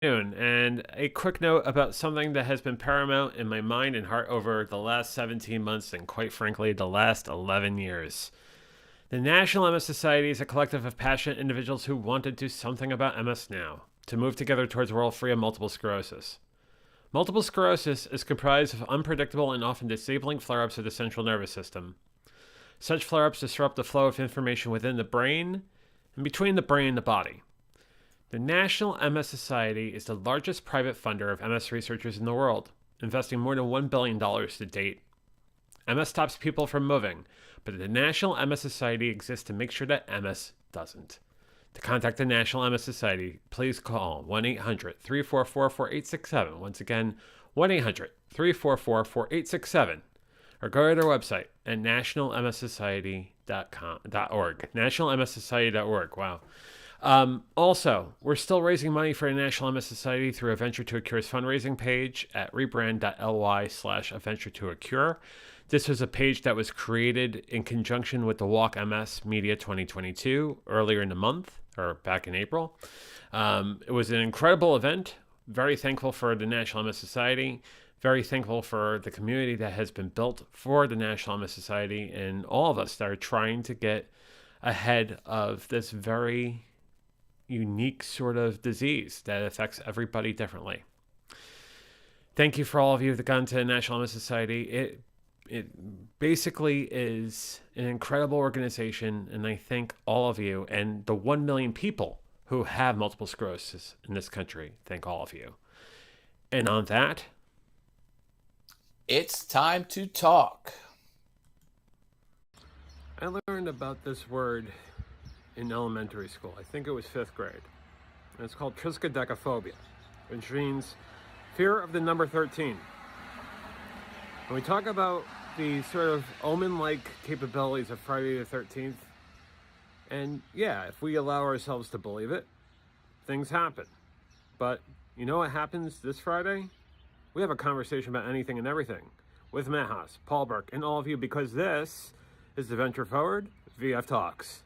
And a quick note about something that has been paramount in my mind and heart over the last 17 months and, quite frankly, the last 11 years. The National MS Society is a collective of passionate individuals who want to do something about MS now, to move together towards a world free of multiple sclerosis. Multiple sclerosis is comprised of unpredictable and often disabling flare ups of the central nervous system. Such flare ups disrupt the flow of information within the brain and between the brain and the body. The National MS Society is the largest private funder of MS researchers in the world, investing more than $1 billion to date. MS stops people from moving, but the National MS Society exists to make sure that MS doesn't. To contact the National MS Society, please call 1-800-344-4867. Once again, 1-800-344-4867. Or go to their website at nationalmssociety.org. Nationalmssociety.org. Wow. Also, we're still raising money for the National MS Society through a Venture to a Cure's fundraising page at rebrand.ly/a venture to a cure. This was a page that was created in conjunction with the Walk MS Media 2022 earlier in the month, or back in April. It was an incredible event. Very thankful for the National MS Society. Very thankful for the community that has been built for the National MS Society and all of us that are trying to get ahead of this very unique sort of disease that affects everybody differently. Thank you for all of you that got into the National MS Society. It basically is an incredible organization, and I thank all of you and the 1 million people who have multiple sclerosis in this country. Thank all of you. And on that, it's time to talk. I learned about this word in elementary school. I think it was 5th grade. And it's called triskaidekaphobia, which means fear of the number 13. When we talk about the sort of omen-like capabilities of Friday the 13th, and yeah, if we allow ourselves to believe it, things happen. But you know what happens this Friday? We have a conversation about anything and everything with Mahas, Paul Burke, and all of you, because this is the Venture Forward VF Talks.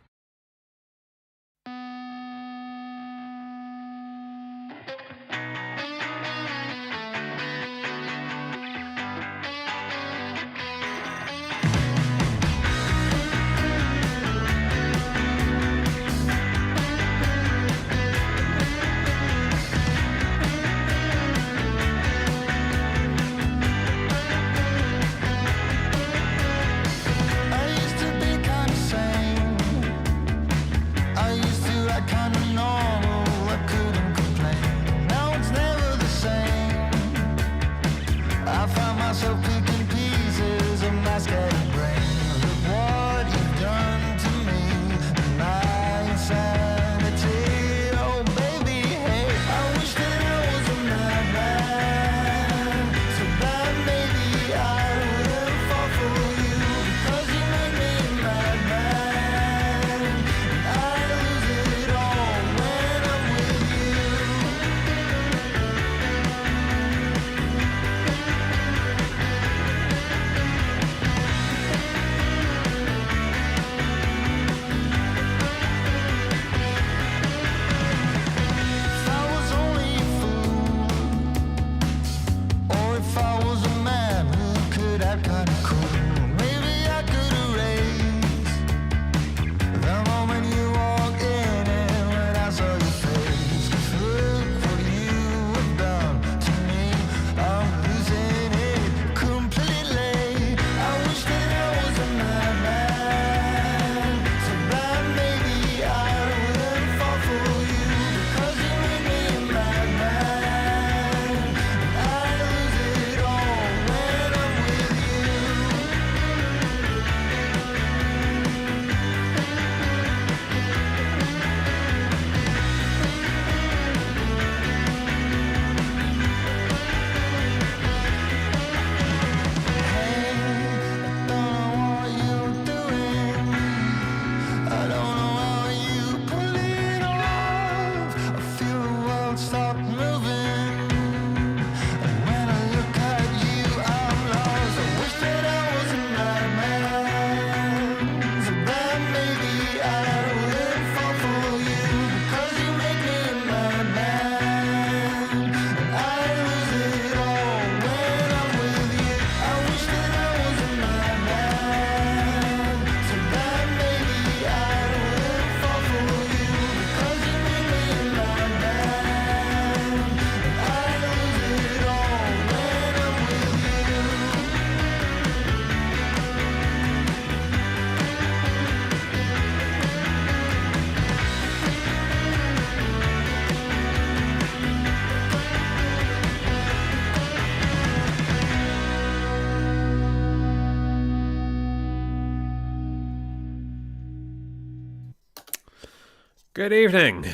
Good evening.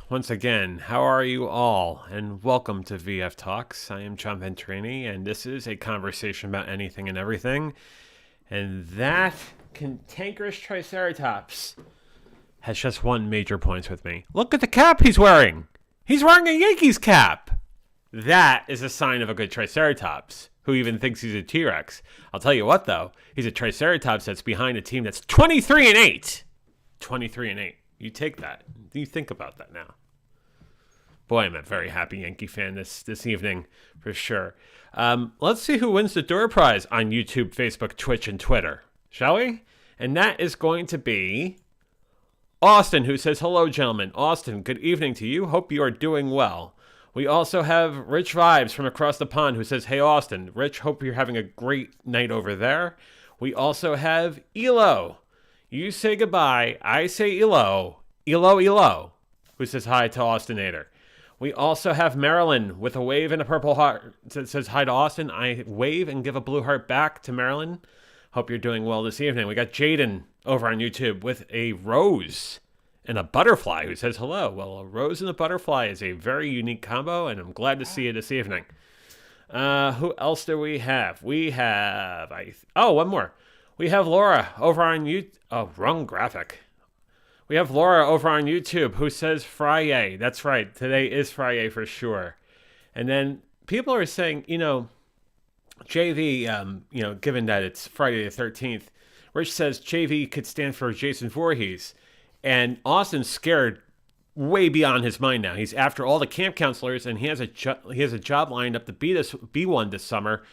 Once again, how are you all? And welcome to VF Talks. I am John Venturini, and this is a conversation about anything and everything. And that cantankerous Triceratops has just one major point with me. Look at the cap he's wearing. He's wearing a Yankees cap. That is a sign of a good Triceratops. Who even thinks he's a T-Rex? I'll tell you what, though. He's a Triceratops that's behind a team that's 23-8. 23-8. You take that. You think about that now. Boy, I'm a very happy Yankee fan this evening, for sure. Let's see who wins the door prize on YouTube, Facebook, Twitch, and Twitter, shall we? And that is going to be Austin, who says, hello, gentlemen. Austin, good evening to you. Hope you are doing well. We also have Rich Vibes from across the pond, who says, hey, Austin. Rich, hope you're having a great night over there. We also have Elo. You say goodbye. I say Elo. Elo, who says hi to Austinator. We also have Marilyn with a wave and a purple heart that says hi to Austin. I wave and give a blue heart back to Marilyn. Hope you're doing well this evening. We got Jaden over on YouTube with a rose and a butterfly who says hello. Well, a rose and a butterfly is a very unique combo, and I'm glad to see you this evening. Who else do we have? We have... one more. We have Laura over on YouTube. Oh, wrong graphic. We have Laura over on YouTube who says Friday. That's right. Today is Friday for sure. And then people are saying, JV, given that it's Friday the 13th, Rich says JV could stand for Jason Voorhees. And Austin's scared way beyond his mind now. He's after all the camp counselors, and he has a job lined up to be one this summer.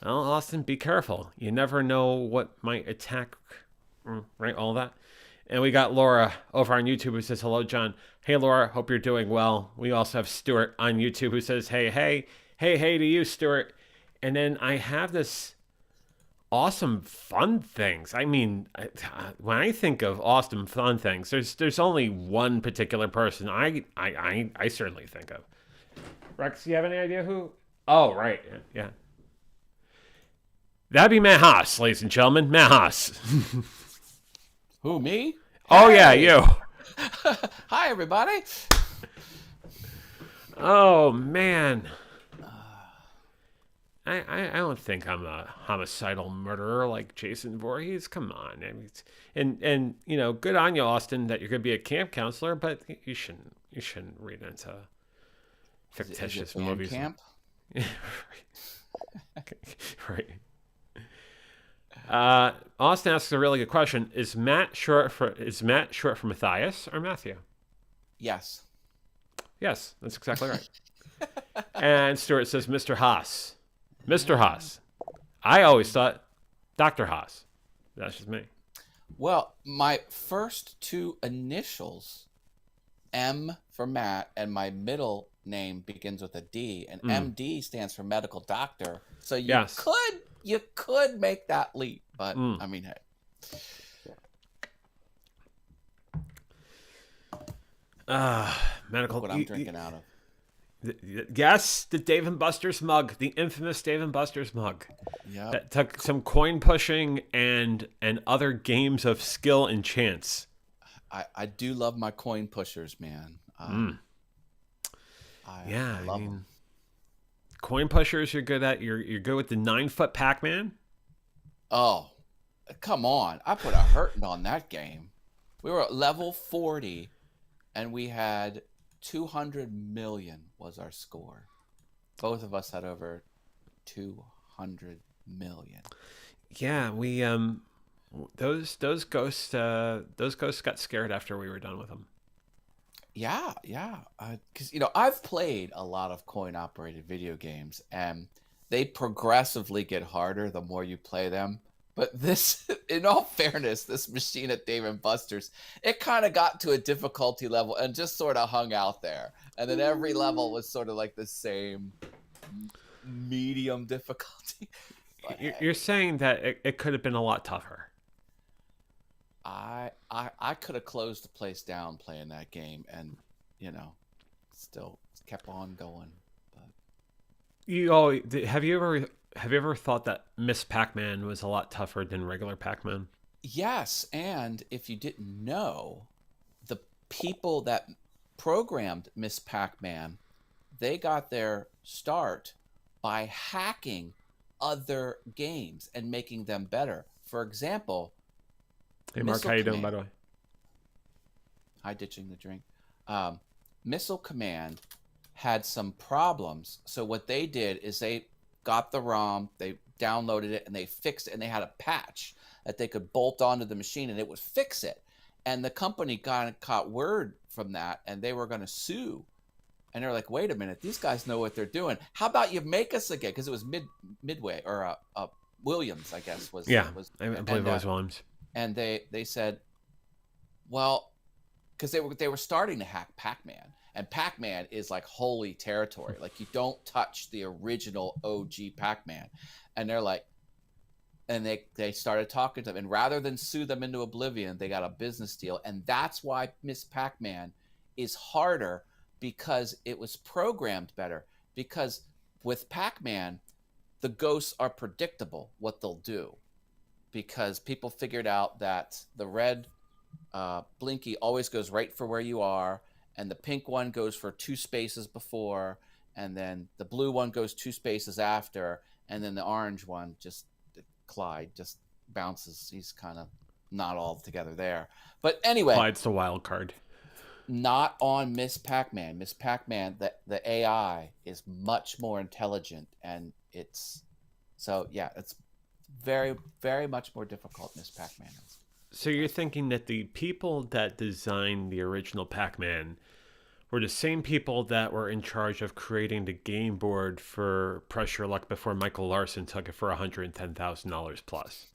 Well, Austin, be careful. You never know what might attack, right? All that. And we got Laura over on YouTube who says, hello, John. Hey, Laura, hope you're doing well. We also have Stuart on YouTube who says, hey to you, Stuart. And then I have this awesome fun things. I mean, when I think of awesome fun things, there's only one particular person I certainly think of. Rex, you have any idea who? Oh, right. Yeah. That'd be Matt Haas, ladies and gentlemen. Matt Haas. Who, me? Oh, yeah, you. Hi, everybody. Oh, man. I don't think I'm a homicidal murderer like Jason Voorhees. Come on. I mean, and good on you, Austin, that you're going to be a camp counselor, but you shouldn't read into fictitious movies. Camp? Right. Austin asks a really good question. Is Matt short for Matthias or Matthew? Yes. Yes, that's exactly right. And Stuart says Mr. Haas. Mr. Haas. I always thought Dr. Haas. That's just me. Well, my first two initials, M for Matt, and my middle name begins with a D, and MD stands for medical doctor. So you could make that leap, but I mean, hey. Medical. What I'm drinking out of. Yes, the Dave & Buster's mug, the infamous Dave & Buster's mug. Yeah. That took some coin pushing and other games of skill and chance. I do love my coin pushers, man. I love them. Coin pushers you're good at. You're good with the 9-foot Pac-Man. Oh, come on. I put a hurting on that game. We were at level 40 and we had 200 million was our score. Both of us had over 200 million. Yeah, we those ghosts got scared after we were done with them. Yeah. Because I've played a lot of coin-operated video games, and they progressively get harder the more you play them. But this, in all fairness, this machine at Dave & Buster's, it kind of got to a difficulty level and just sort of hung out there. And then every level was sort of like the same medium difficulty. You're saying that it could have been a lot tougher. I could have closed the place down playing that game, and still kept on going. But have you ever thought that Miss Pac-Man was a lot tougher than regular Pac-Man? Yes, and if you didn't know, the people that programmed Miss Pac-Man, they got their start by hacking other games and making them better. For example, Hey, Mark, Missile how you doing, by Command. the way? Hi, ditching the drink. Missile Command had some problems. So what they did is they got the ROM, they downloaded it, and they fixed it, and they had a patch that they could bolt onto the machine, and it would fix it. And the company caught word from that, and they were going to sue. And they're like, wait a minute, these guys know what they're doing. How about you make us again? Because it was Midway, or Williams, I guess was. Yeah, was I believe it was Williams. And they said, well, because they were starting to hack Pac-Man, and Pac-Man is like holy territory. Like, you don't touch the original OG Pac-Man. And they're like, and they started talking to them, and rather than sue them into oblivion, they got a business deal. And that's why Miss Pac-Man is harder, because it was programmed better. Because with Pac-Man, the ghosts are predictable what they'll do, because people figured out that the red Blinky always goes right for where you are, and the pink one goes for 2 spaces before, and then the blue one goes 2 spaces after, and then the orange one, just Clyde, just bounces. He's kind of not all together there. But anyway, Clyde's the wild card. Not on Miss Pac-Man. Miss Pac-Man, the AI is much more intelligent, and it's very, very much more difficult. Miss Pac-Man is. So you're thinking that the people that designed the original Pac-Man were the same people that were in charge of creating the game board for Press Your Luck before Michael Larson took it for $110,000 plus.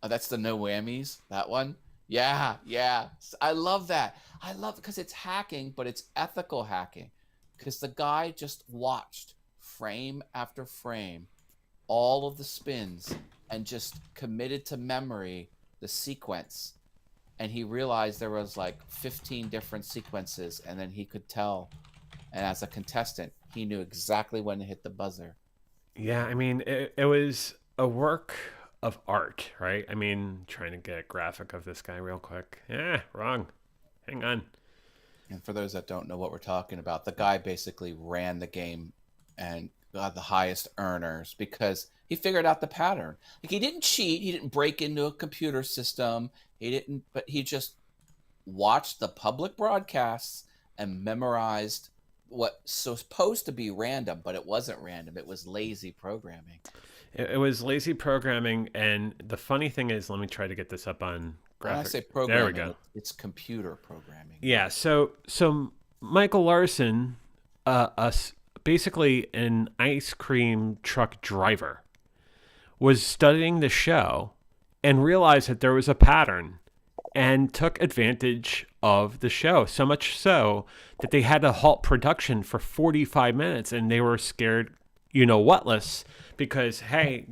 Oh, that's the no whammies, that one? Yeah. I love that. I love it because it's hacking, but it's ethical hacking. Because the guy just watched frame after frame all of the spins and just committed to memory the sequence. And he realized there was like 15 different sequences, and then he could tell. And as a contestant, he knew exactly when to hit the buzzer. Yeah, I mean, it was a work of art, right? I mean, trying to get a graphic of this guy real quick. Wrong. Hang on. And for those that don't know what we're talking about, the guy basically ran the game and got the highest earners because he figured out the pattern. Like, he didn't cheat. He didn't break into a computer system. But he just watched the public broadcasts and memorized what's supposed to be random, but it wasn't random. It was lazy programming. It was lazy programming, and the funny thing is, let me try to get this up on graphic. When I say programming, there we go. It's computer programming. Yeah, so Michael Larson, basically an ice cream truck driver, was studying the show and realized that there was a pattern and took advantage of the show, so much so that they had to halt production for 45 minutes, and they were scared, whatless, because, hey,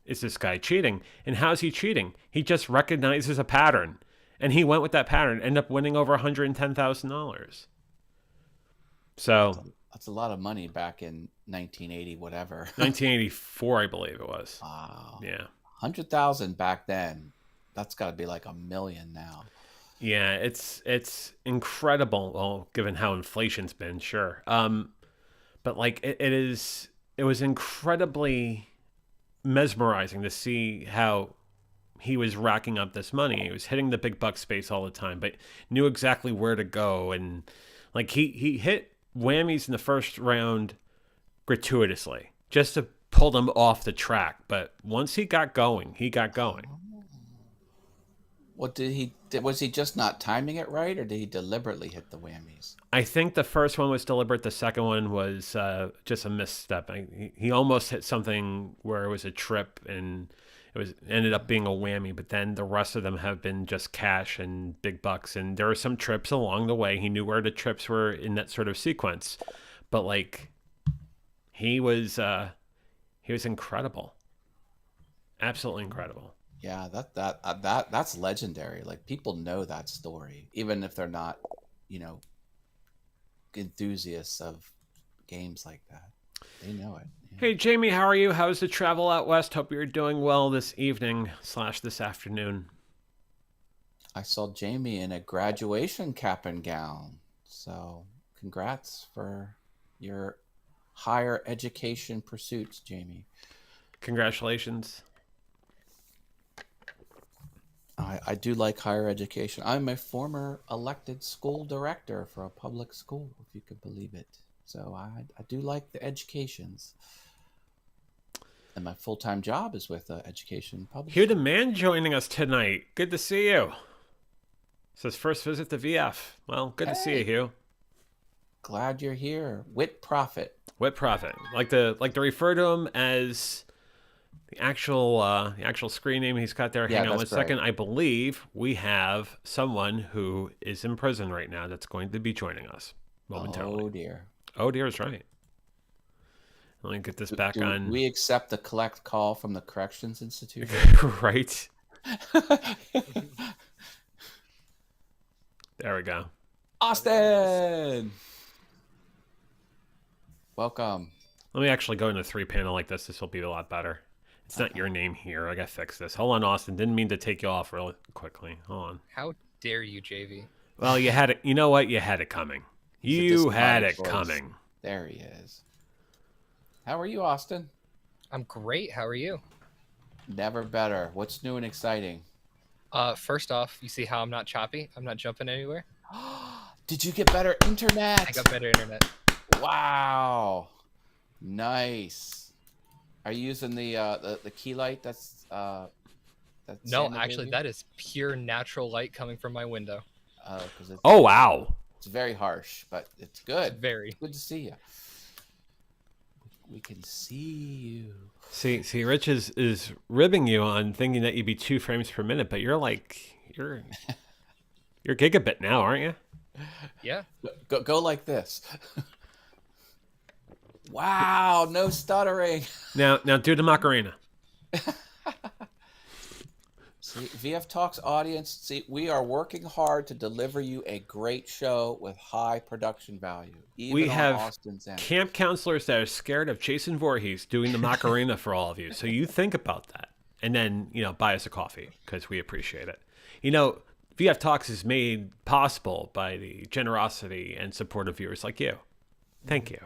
is this guy cheating? And how's he cheating? He just recognizes a pattern, and he went with that pattern, ended up winning over $110,000. So that's a lot of money back in 1980, whatever. 1984, I believe it was. Wow. Yeah. 100,000 back then. That's got to be like $1 million now. Yeah, it's incredible. Well, given how inflation's been, sure. But like it was incredibly mesmerizing to see how he was racking up this money. He was hitting the big buck space all the time, but knew exactly where to go. And like he hit whammies in the first round gratuitously just to pull them off the track. But once he got going, he got going. What was he just not timing it right, or did he deliberately hit the whammies? I think the first one was deliberate. The second one was just a misstep. He almost hit something where it was a trip, and it ended up being a whammy. But then the rest of them have been just cash and big bucks. And there were some trips along the way. He knew where the trips were in that sort of sequence. But like, he was incredible, absolutely incredible. Yeah, that's legendary. Like, people know that story, even if they're not, enthusiasts of games like that. They know it. Yeah. Hey, Jamie, how are you? How's the travel out west? Hope you're doing well this evening / this afternoon. I saw Jamie in a graduation cap and gown. So congrats for your higher education pursuits, Jamie. Congratulations. I do like higher education. I'm a former elected school director for a public school, if you could believe it. So I do like the educations. And my full-time job is with education publishing. Hugh the Man joining us tonight. Good to see you. Says first visit to VF. Well, good to see you, Hugh. Glad you're here. Wit Prophet. Wit Prophet. Like to refer to him as the actual screen name he's got there. Hang on one second. I believe we have someone who is in prison right now that's going to be joining us momentarily. Oh dear. Oh dear is right. Let me get this back on. We accept the collect call from the Corrections Institute. Right. There we go. Austin! Welcome. Let me actually go into 3-panel like this. This will be a lot better. It's not your name here. I gotta fix this. Hold on, Austin. Didn't mean to take you off really quickly. Hold on. How dare you, JV? Well, you had it. You know what? You had it coming. You had it coming. There he is. How are you, Austin? I'm great. How are you? Never better. What's new and exciting? First off, you see how I'm not choppy? I'm not jumping anywhere. Did you get better internet? I got better internet. Wow. Nice. Are you using the key light that's No, actually that is pure natural light coming from my window. Oh wow. It's very harsh, but it's good. Very. Good to see you. We can see you. See, Rich is ribbing you on thinking that you'd be 2 frames per minute, but you're gigabit now, aren't you? Yeah. Go like this. Wow, no stuttering. Now do the Macarena. See, VF Talks audience, see, we are working hard to deliver you a great show with high production value. Even We on have Austin's end. camp counselors that are scared of Jason Voorhees doing the Macarena for all of you. So you think about that. And then, buy us a coffee because we appreciate it. VF Talks is made possible by the generosity and support of viewers like you. Thank you.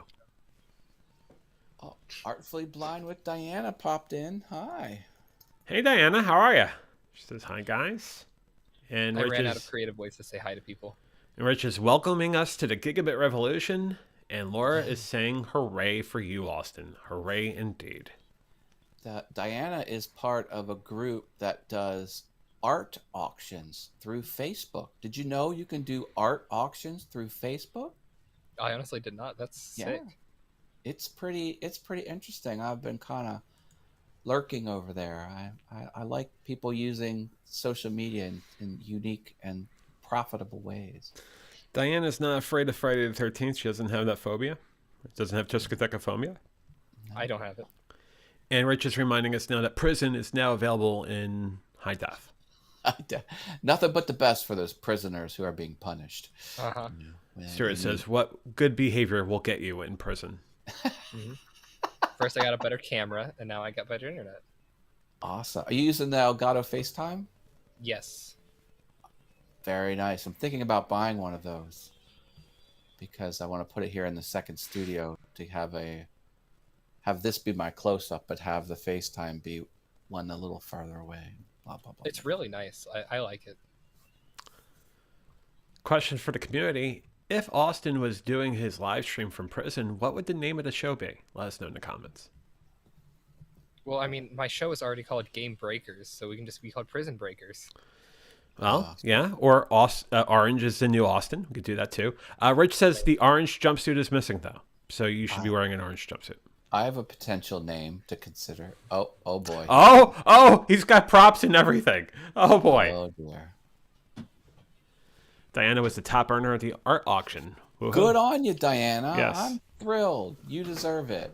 Oh, Artfully Blind with Diana popped in. Hi. Hey, Diana, how are you? She says, hi, guys. And I ran out of creative ways to say hi to people. And Rich is welcoming us to the Gigabit Revolution. And Laura is saying, hooray for you, Austin. Hooray indeed. Diana is part of a group that does art auctions through Facebook. Did you know you can do art auctions through Facebook? I honestly did not. That's sick. It's pretty interesting. I've been kind of lurking over there. I like people using social media in unique and profitable ways. Diana's not afraid of Friday the 13th. She doesn't have that phobia. Doesn't have triskaidekaphobia. No. I don't have it. And Rich is reminding us now that prison is now available in high def. Nothing but the best for those prisoners who are being punished. Uh-huh. Stuart says, what good behavior will get you in prison? Mm-hmm. First, I got a better camera, and now I got better internet. Awesome. Are you using the Elgato FaceTime? Yes. Very nice. I'm thinking about buying one of those because I want to put it here in the second studio to have this be my close-up, but have the FaceTime be one a little farther away. Blah, blah, blah. It's really nice. I like it. Question for the community. If Austin was doing his live stream from prison, what would the name of the show be? Let us know in the comments. Well, I mean, my show is already called Game Breakers, so we can just be called Prison Breakers. Well, yeah. Or Orange is the new Austin. We could do that too. Rich says the orange jumpsuit is missing, though. So you should be wearing an orange jumpsuit. I have a potential name to consider. Oh boy. Oh, he's got props and everything. Oh, boy. Oh, dear. Diana was the top earner at the art auction. Woo-hoo. Good on you, Diana. Yes. I'm thrilled. You deserve it.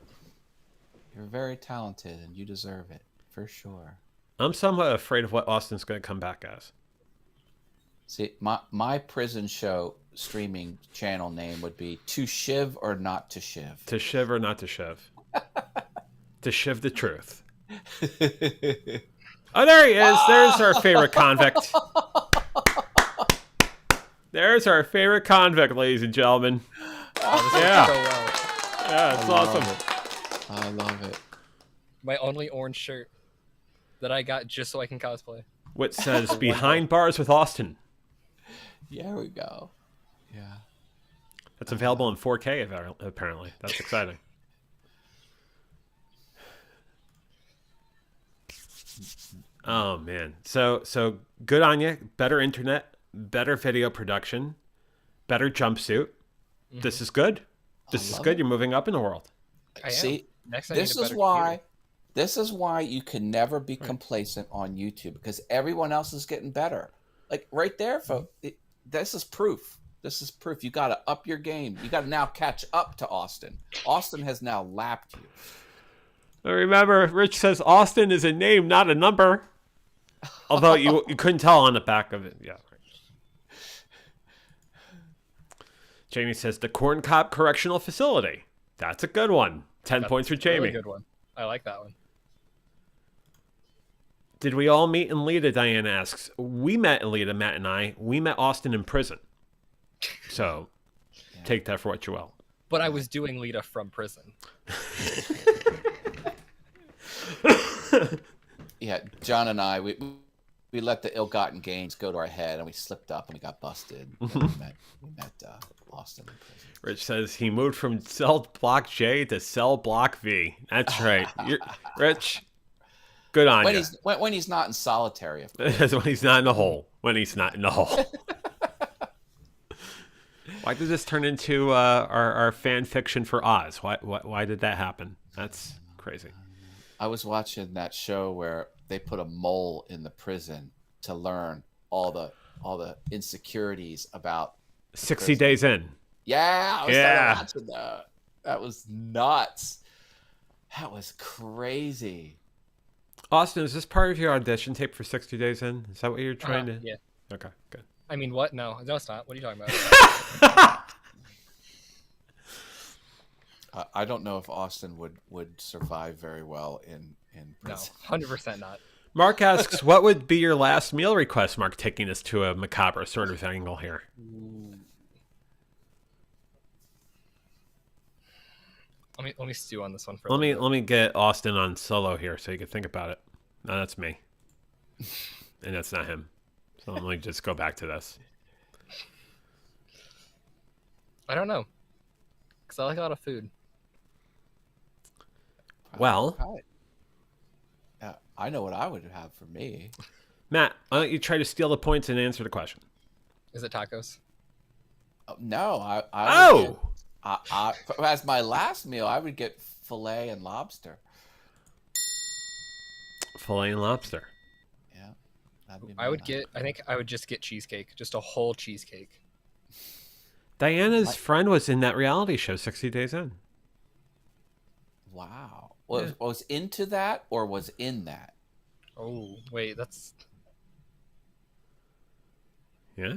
You're very talented, and you deserve it, for sure. I'm somewhat afraid of what Austin's going to come back as. See, my prison show streaming channel name would be To Shiv or Not to Shiv. To shiv or not to shiv. To shiv the truth. Oh, there he is. There's our favorite convict. There's our favorite convict, ladies and gentlemen. Oh, this Yeah. works so well. Yeah, it's awesome. I love it. My only orange shirt that I got just so I can cosplay. Which says Behind Bars with Austin. There we go. Yeah. That's available in 4K apparently. That's exciting. Oh man. So good on you. Better internet, better video production, better jumpsuit. Mm-hmm. This is good. This is love good. it. You're moving up in the world. I am. See, Next, I need this a is better why. computer. This is why you can never be complacent on YouTube, because everyone else is getting better. Like right there, folks. This is proof. This is proof. You got to up your game. You got to now catch up to Austin. Austin has now lapped you. Remember, Rich says Austin is a name, not a number. Although you couldn't tell on the back of it. Yeah. Jamie says the Corn Cob Correctional Facility. That's a good one. 10 points for That's a Jamie. really good one. I like that one. Did we all meet in Lita? Diane asks. We met in Lita, Matt and I. We met Austin in prison. So take that for what you will. But I was doing Lita from prison. Yeah, John and I, we let the ill-gotten gains go to our head, and we slipped up and we got busted. And we met Austin in prison. Rich says he moved from cell block J to cell block V. That's right. Rich, good on you. When he's not in solitary, of course. That's when he's not in the hole. When he's not in the hole. Why did this turn into our fan fiction for Oz? Why did that happen? That's crazy. I was watching that show where they put a mole in the prison to learn all the insecurities about 60 days in. Yeah, I was watching that. That was nuts. That was crazy. Austin, is this part of your audition tape for 60 Days In? Is that what you're trying to? Yeah. Okay, good. I mean, what? No, it's not. What are you talking about? I don't know if Austin would survive very well in No, prison. 100% not. Mark asks, what would be your last meal request? Mark taking us to a macabre sort of angle here. Let me stew on this one for a Let little me get Austin on solo here so you can think about it. No, that's me. And that's not him. So let me just go back to this. I don't know. Because I like a lot of food. Well, Right. Yeah, I know what I would have for me. Matt, why don't you try to steal the points and answer the question? Is it tacos? No, I as my last meal, I would get filet and lobster. Filet and lobster. Yeah, that'd be I think I would just get cheesecake. Just a whole cheesecake. Diana's friend was in that reality show, 60 Days In. Wow. Was into that or was in that? Oh, wait, that's... Yeah.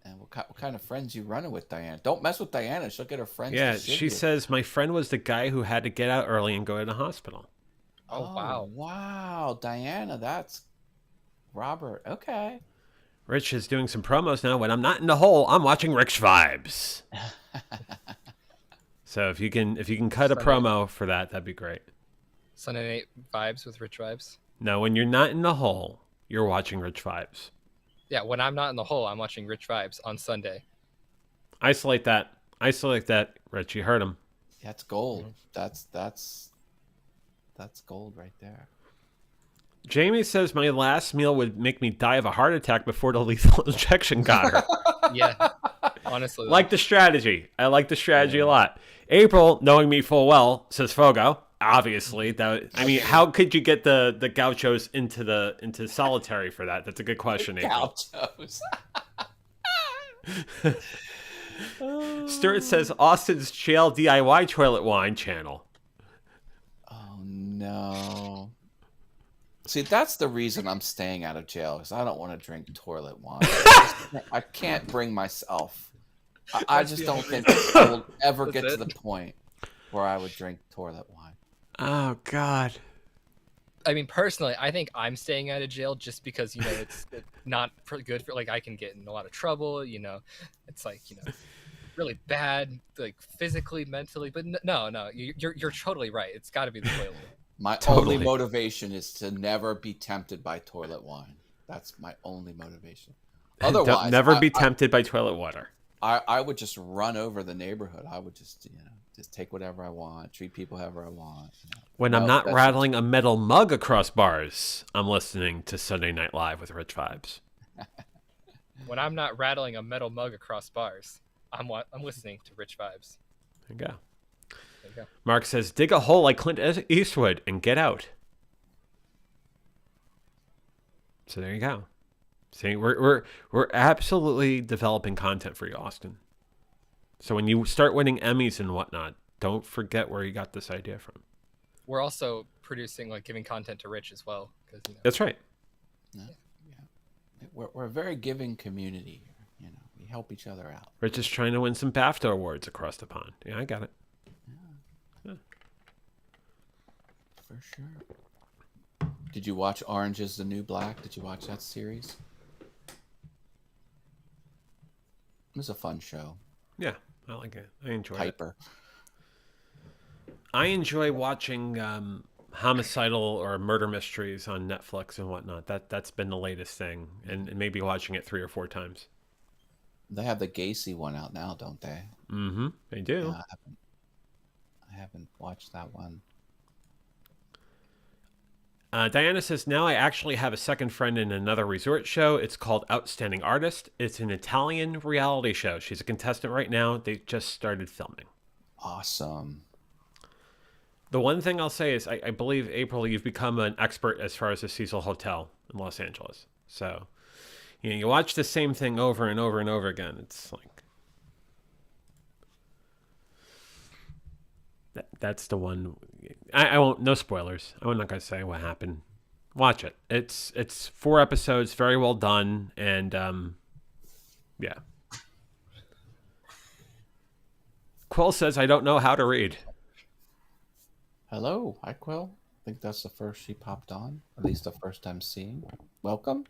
And what kind of friends you running with, Diana? Don't mess with Diana. She'll get her friends. Yeah, to shit she you. says, my friend was the guy who had to get out early and go to the hospital. Oh, wow. Wow, Diana, that's Robert. Okay. Rich is doing some promos now. When I'm not in the hole, I'm watching Rich Vibes. So if you can cut a Sunday. promo for that, that'd be great. Sunday night vibes with Rich Vibes. No, when you're not in the hole, you're watching Rich Vibes. Yeah, when I'm not in the hole, I'm watching Rich Vibes on Sunday. Isolate that. Rich. You heard him. That's gold. That's gold right there. Jamie says my last meal would make me die of a heart attack before the lethal injection got her. Yeah, honestly. Like the strategy. I like the strategy a lot. April, knowing me full well, says Fogo. Obviously, how could you get the gauchos into solitary for that? That's a good question, April. Gauchos. Stuart says Austin's jail DIY toilet wine channel. Oh no. See, that's the reason I'm staying out of jail, because I don't want to drink toilet wine. I can't bring myself. I just don't think I will ever get to the point where I would drink toilet wine. Oh God. I mean, personally, I think I'm staying out of jail just because it's not good for, like, I can get in a lot of trouble. It's like really bad, like physically, mentally. But no, you're totally right. It's got to be the toilet. My only Totally. motivation is to never be tempted by toilet wine. That's my only motivation. Don't Otherwise, never be tempted by toilet water. I would just run over the neighborhood. I would just take whatever I want, treat people however I want. When I'm not rattling a metal mug across bars, I'm listening to Sunday Night Live with Rich Vibes. When I'm not rattling a metal mug across bars, I'm listening to Rich Vibes. There you go. There you go. Mark says, dig a hole like Clint Eastwood and get out. So there you go. See, we're absolutely developing content for you, Austin. So when you start winning Emmys and whatnot, don't forget where you got this idea from. We're also producing, like, giving content to Rich as well. That's right. Yeah. We're a very giving community here. We help each other out. Rich is trying to win some BAFTA awards across the pond. Yeah, I got it. Yeah. For sure. Did you watch Orange is the New Black? Did you watch that series? It was a fun show. Yeah, I like it. I enjoy Piper. it. I enjoy watching homicidal or murder mysteries on Netflix and whatnot. That's been the latest thing, and maybe watching it 3 or 4 times. They have the Gacy one out now, don't they? Mm-hmm. They do. Yeah, I haven't watched that one. Diana says, now I actually have a second friend in another resort show. It's called Outstanding Artist. It's an Italian reality show. She's a contestant right now. They just started filming. Awesome. The one thing I'll say is I believe, April, you've become an expert as far as the Cecil Hotel in Los Angeles. So, you watch the same thing over and over and over again. It's like... That's the one. I won't. No spoilers. I'm not gonna say what happened. Watch it. It's 4 episodes, very well done, and yeah. Quill says, "I don't know how to read." Hello, hi Quill. I think that's the first she popped on. At least the first I'm seeing. Welcome.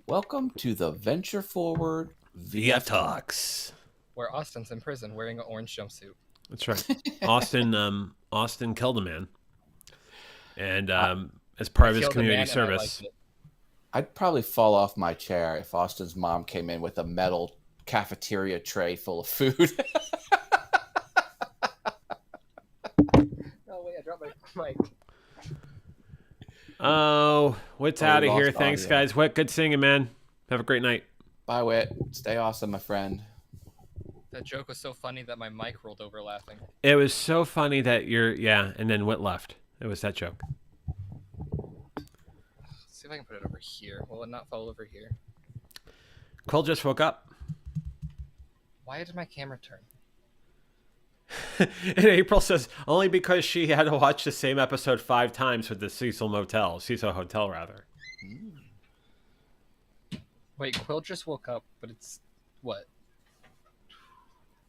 Welcome to the Venture Forward VF Talks. Where Austin's in prison wearing an orange jumpsuit. That's right. Austin killed a man, and as part of his community service, I'd probably fall off my chair if Austin's mom came in with a metal cafeteria tray full of food. Oh wait, I dropped my mic. Oh, Whit's out of here. Thanks, audio. guys. Whit, good seeing you, man. Have a great night. Bye, Whit. Stay awesome, my friend. That joke was so funny that my mic rolled over laughing. It was so funny that and then Whit left. It was that joke. Let's see if I can put it over here. Will it not fall over here? Quill just woke up. Why did my camera turn? And April says, only because she had to watch the same episode 5 times with the Cecil Hotel, rather. Wait, Quill just woke up, but it's what?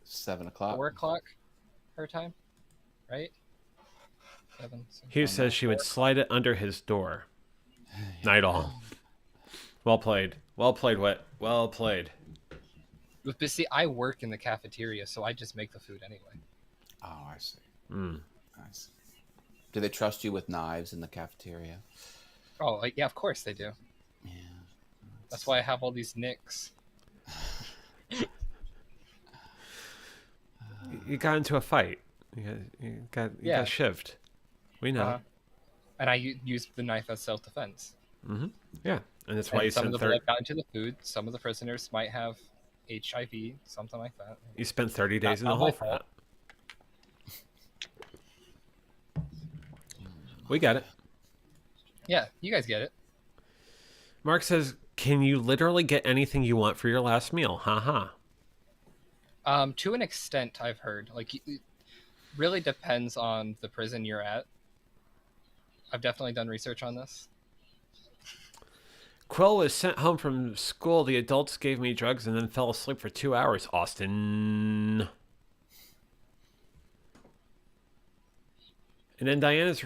7 o'clock. 4 o'clock her time, right? 7. He says she would slide it under his door. Night all. Well played. Well played, Whit. Well played. But see, I work in the cafeteria, so I just make the food anyway. Oh, I see. Mm. I see. Do they trust you with knives in the cafeteria? Oh, yeah, of course they do. Yeah. That's why I have all these nicks. You got into a fight. You got shivved. We know. And I used the knife as self-defense. Mm-hmm. Yeah, and that's why you some spent of the blood got into the food. Some of the prisoners might have HIV, something like that. You spent 30 days in the hole for that. We got it. Yeah, you guys get it. Mark says, "Can you literally get anything you want for your last meal?" Haha. To an extent, I've heard. Like, it really depends on the prison you're at. I've definitely done research on this. Quill was sent home from school. The adults gave me drugs and then fell asleep for 2 hours. Austin. And then Diana's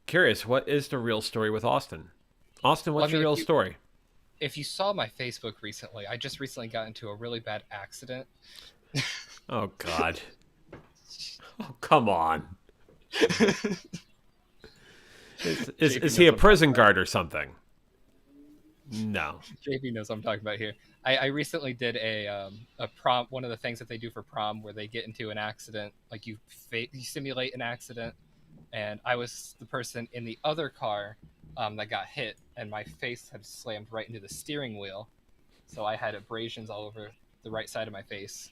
Curious, what is the real story with Austin? Austin, what's your real story? If you saw my Facebook recently, I just recently got into a really bad accident. Oh, God. Oh, come on. Is he a prison guard or something? No. JP knows what I'm talking about here. I recently did a prom, one of the things that they do for prom where they get into an accident, like you simulate an accident, and I was the person in the other car that got hit, and my face had slammed right into the steering wheel, so I had abrasions all over the right side of my face.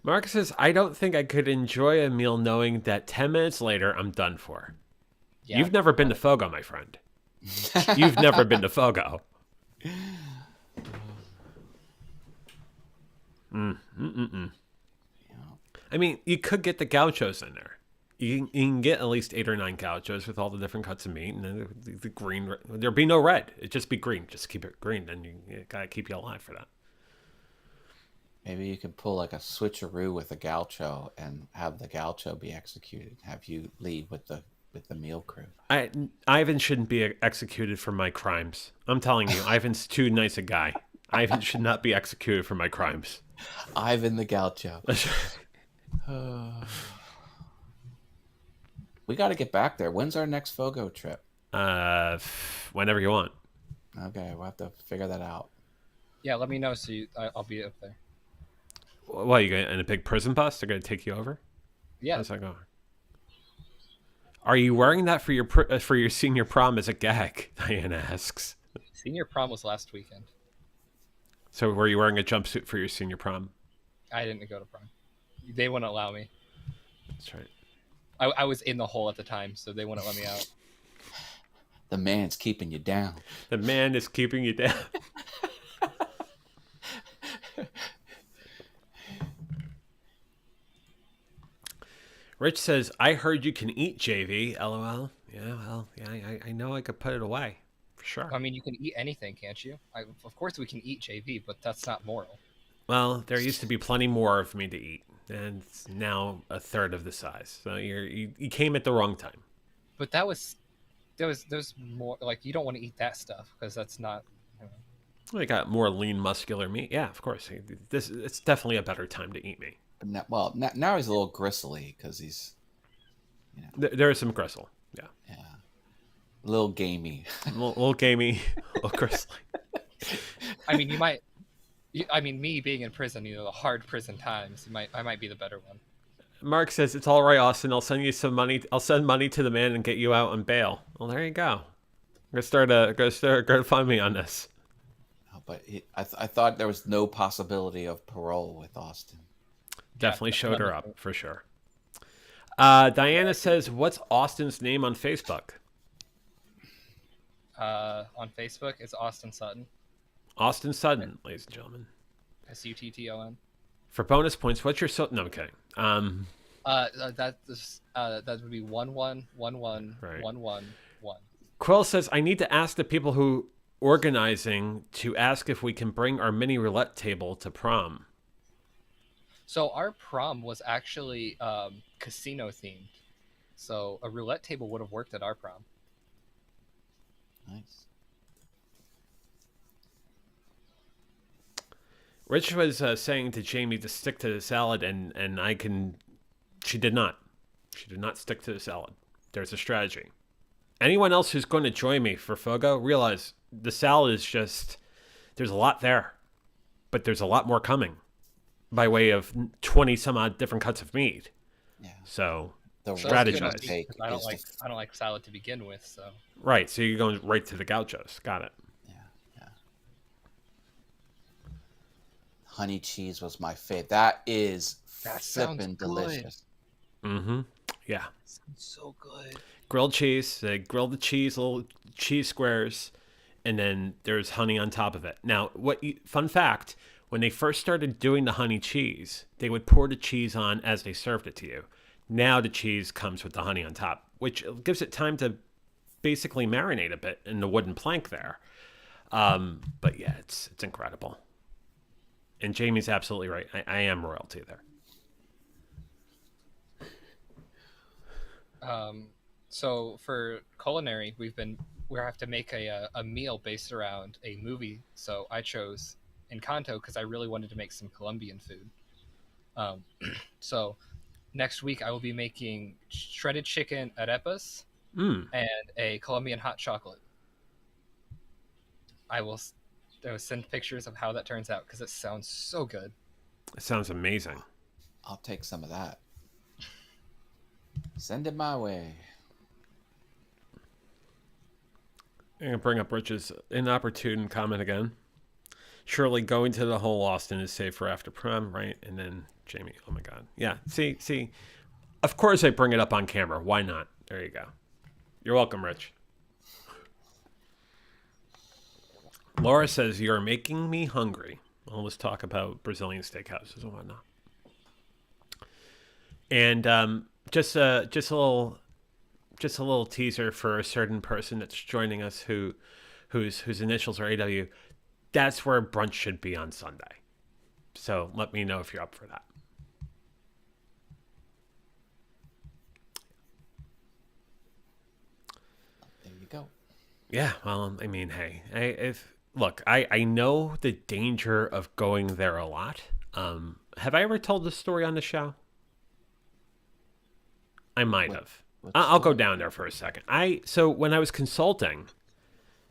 Mark says, I don't think I could enjoy a meal knowing that 10 minutes later I'm done for. Yeah, you've never been to Fogo, my friend. You've never been to Fogo. I mean, you could get the gauchos in there. You can get at least 8 or 9 gauchos with all the different cuts of meat, and then the green. There'd be no red. It'd just be green. Just keep it green, and you gotta keep you alive for that. Maybe you could pull like a switcheroo with a gaucho and have the gaucho be executed. Have you lead with the meal crew. Ivan shouldn't be executed for my crimes. I'm telling you, Ivan's too nice a guy. Ivan should not be executed for my crimes. Ivan the gaucho. We got to get back there. When's our next Fogo trip? Whenever you want. Okay, we'll have to figure that out. Yeah, let me know so I'll be up there. What, you going in a big prison bus? They're going to take you over? Yeah. How's that going? Are you wearing that for your senior prom as a gag? Diana asks. Senior prom was last weekend. So were you wearing a jumpsuit for your senior prom? I didn't go to prom. They wouldn't allow me. That's right. I was in the hole at the time, so they wouldn't let me out. The man's keeping you down. The man is keeping you down. Rich says, I heard you can eat JV. LOL. Yeah, well, yeah, I know I could put it away. For sure. I mean, you can eat anything, can't you? Of course we can eat JV, but that's not moral. Well, there used to be plenty more of me to eat, and it's now a third of the size. So you came at the wrong time. But there's more, like, you don't want to eat that stuff, because that's not... I got more lean, muscular meat. Yeah, of course. It's definitely a better time to eat me. Now he's a little gristly because he's, there is some gristle. Yeah. Yeah. A little gamey. little gamey, a little gristly. I mean, me being in prison, the hard prison times, I might be the better one. Mark says, it's all right, Austin. I'll send you some money. I'll send money to the man and get you out on bail. Well, there you go. Go start a GoFundMe on this. But I thought there was no possibility of parole with Austin. Definitely showed her up, for sure. Diana says, what's Austin's name on Facebook? On Facebook, it's Austin Sutton. Austin Sutton, ladies and gentlemen. Sutton. For bonus points, what's your... No, I'm kidding. That would be 1111 Right. 111. Quill says, I need to ask the people who organizing to ask if we can bring our mini roulette table to prom. So our prom was actually casino themed. So a roulette table would have worked at our prom. Nice. Rich was saying to Jamie to stick to the salad, and she did not. She did not stick to the salad. There's a strategy. Anyone else who's going to join me for Fogo, realize the salad is just, there's a lot there, but there's a lot more coming by way of 20 some odd different cuts of meat. Yeah. So strategize. I don't like salad to begin with, so. Right. So you're going right to the gauchos. Got it. Yeah. Honey cheese was my favorite. That flippin' delicious. Mm-hmm. Yeah. That sounds so good. Grilled cheese. They grill the cheese, little cheese squares, and then there's honey on top of it. Now, fun fact, when they first started doing the honey cheese, they would pour the cheese on as they served it to you. Now the cheese comes with the honey on top, which gives it time to basically marinate a bit in the wooden plank there. But yeah, it's incredible. And Jamie's absolutely right. I am royalty there. So for culinary, we have to make a meal based around a movie. So I chose Encanto because I really wanted to make some Colombian food. Um, so next week I will be making shredded chicken arepas Mm, and a Colombian hot chocolate. I will, I will send pictures of how that turns out because it sounds so good. it sounds amazing. I'll take some of that. Send it my way. I'm gonna bring up Rich's inopportune comment again. Surely going to the whole Austin is safe for after prom, right? And then Jamie, oh my God, yeah. See. Of course I bring it up on camera. Why not? There you go. You're welcome, Rich. Laura says you're making me hungry. Well, let's talk about Brazilian steakhouses and whatnot. And just a little teaser for a certain person that's joining us whose initials are AW. That's where brunch should be on Sunday. So let me know if you're up for that. There you go. Yeah, well, I mean, hey, I know the danger of going there a lot. Have I ever told this story on the show? I might What- have. what I'll go story? down there for a second. So when I was consulting,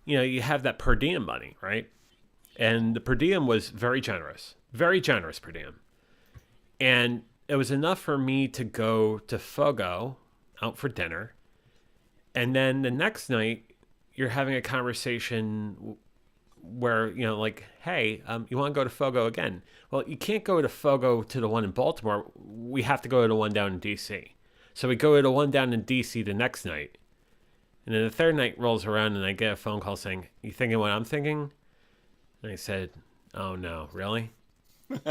you have that per diem money, right? And the per diem was very generous per diem, and it was enough for me to go to Fogo out for dinner, and then the next night you're having a conversation where like, hey, you want to go to Fogo again? Well, you can't go to Fogo to the one in Baltimore. We have to go to the one down in DC. So we go to the one down in DC the next night, and then the third night rolls around, and I get a phone call saying, "You thinking what I'm thinking?" And I said, "Oh no, really?"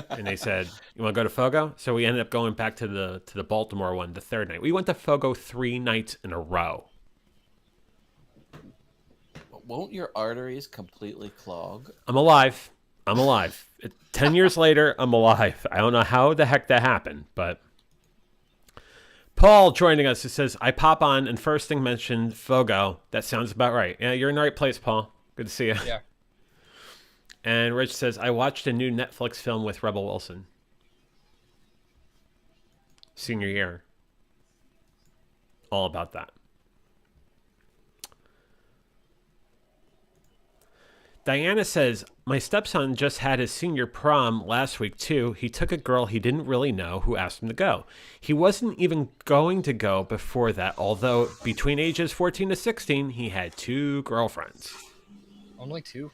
And they said, "You want to go to Fogo?" So we ended up going back to the Baltimore one the third night. We went to Fogo 3 nights in a row. Won't your arteries completely clog? I'm alive. 10 years later, I'm alive. I don't know how the heck that happened, but Paul joining us. It says, I pop on and first thing mentioned Fogo. That sounds about right. Yeah, you're in the right place, Paul. Good to see you. Yeah. And Rich says, I watched a new Netflix film with Rebel Wilson. Senior year. All about that. Diana says, my stepson just had his senior prom last week, too. He took a girl he didn't really know who asked him to go. He wasn't even going to go before that, although between ages 14 to 16, he had 2 girlfriends. Only 2.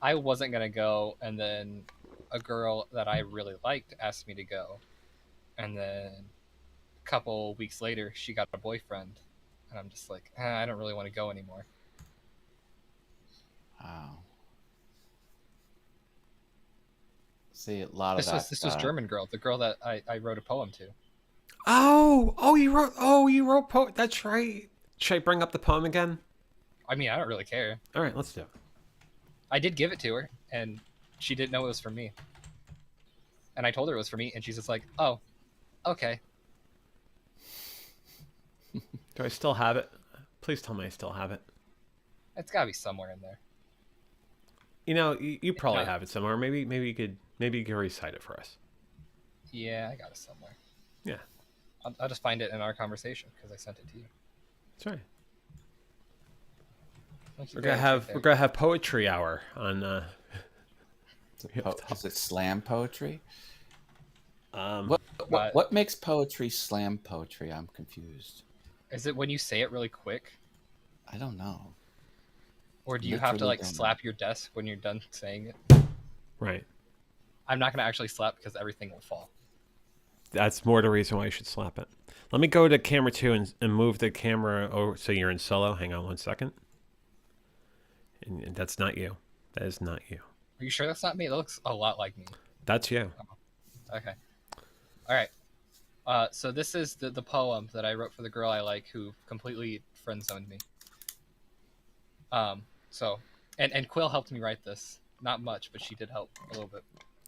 I wasn't gonna go, and then a girl that I really liked asked me to go, and then a couple weeks later, she got a boyfriend, and I'm just like, I don't really want to go anymore. Wow. See, a lot of This that. was German girl, the girl that I wrote a poem to. You wrote poem. That's right. Should I bring up the poem again? I mean, I don't really care. All right, let's do it. I did give it to her, and she didn't know it was for me. And I told her it was for me, and she's just like, oh, okay. Do I still have it? Please tell me I still have it. It's gotta be somewhere in there. You probably not- have it somewhere. Maybe you could recite it for us. Yeah, I got it somewhere. Yeah, I'll just find it in our conversation because I sent it to you. that's right. Thank you We're very gonna much have right we're there. gonna have poetry hour on. Is it slam poetry? Um, What makes poetry slam poetry? I'm confused. Is it when you say it really quick, I don't know. or do you have to Literally like don't know. slap your desk when you're done saying it? right. I'm not gonna actually slap because everything will fall. That's more the reason why you should slap it. Let me go to camera 2 and move the camera over so you're in solo. Hang on one second. And that's not you. That is not you. Are you sure that's not me? It looks a lot like me. That's you. Okay. All right. So this is the poem that I wrote for the girl I like who completely friend zoned me. So and Quill helped me write this. Not much, but she did help a little bit.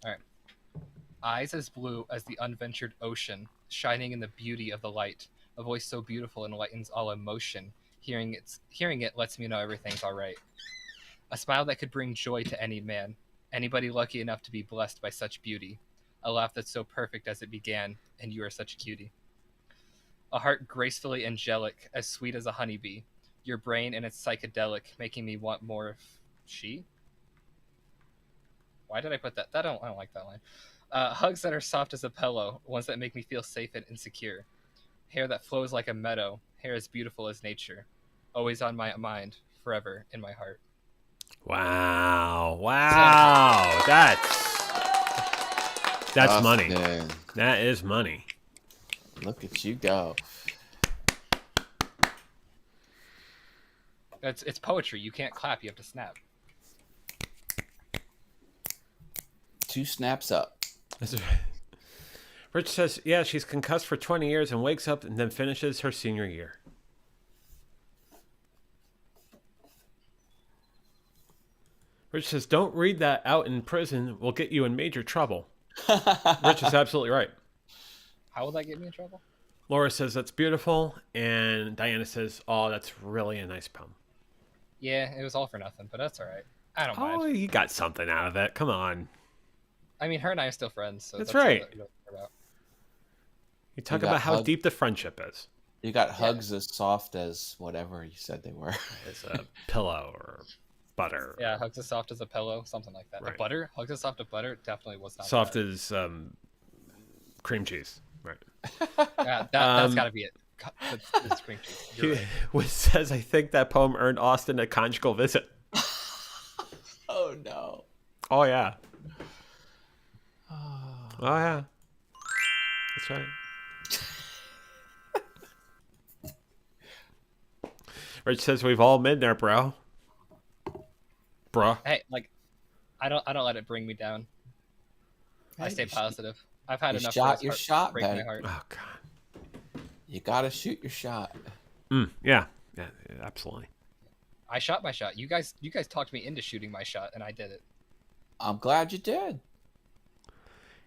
All right. Eyes as blue as the unventured ocean, shining in the beauty of the light. A voice so beautiful enlightens all emotion. Hearing it lets me know everything's all right. A smile that could bring joy to any man, anybody lucky enough to be blessed by such beauty. A laugh that's so perfect as it began, and you are such a cutie. A heart gracefully angelic, as sweet as a honeybee. Your brain and its psychedelic, making me want more of she. Why did I put that? I don't like that line. Hugs that are soft as a pillow, ones that make me feel safe and insecure. Hair that flows like a meadow, hair as beautiful as nature. Always on my mind, forever in my heart. Wow. Wow. That's money. Austin, That is money. look at you go. It's poetry. You can't clap. You have to snap. 2 snaps up. That's right. Rich says, yeah, she's concussed for 20 years and wakes up and then finishes her senior year. Rich says, don't read that out in prison. We'll get you in major trouble. Rich is absolutely right. How will that get me in trouble? Laura says, that's beautiful. And Diana says, oh, that's really a nice poem. Yeah, it was all for nothing, but that's all right. I don't Oh, mind. you got something out of it. Come on. I mean, her and I are still friends, so That's all right. that we don't care about. You talk You got about how hug- deep the friendship is. You got hugs as soft as whatever you said they were. It's a pillow or butter. Yeah, hugs as soft as a pillow, something like that. Right. A butter? Hugs as soft as butter definitely was not Soft bad. as cream cheese. Right. Yeah, that's got to be it. It's cream cheese. You're right. Which says, I think that poem earned Austin a conjugal visit. Oh no. Oh, yeah. Oh, yeah. That's right. Rich says, we've all been there, bro. Bruh. Hey, like, I don't let it bring me down. I Hey, stay you sh- positive. I've had you enough. shot of this your heart shot, break my Ben. heart. Oh, God. You gotta shoot your shot. Yeah. Yeah, absolutely. I shot my shot. You guys talked me into shooting my shot, and I did it. I'm glad you did.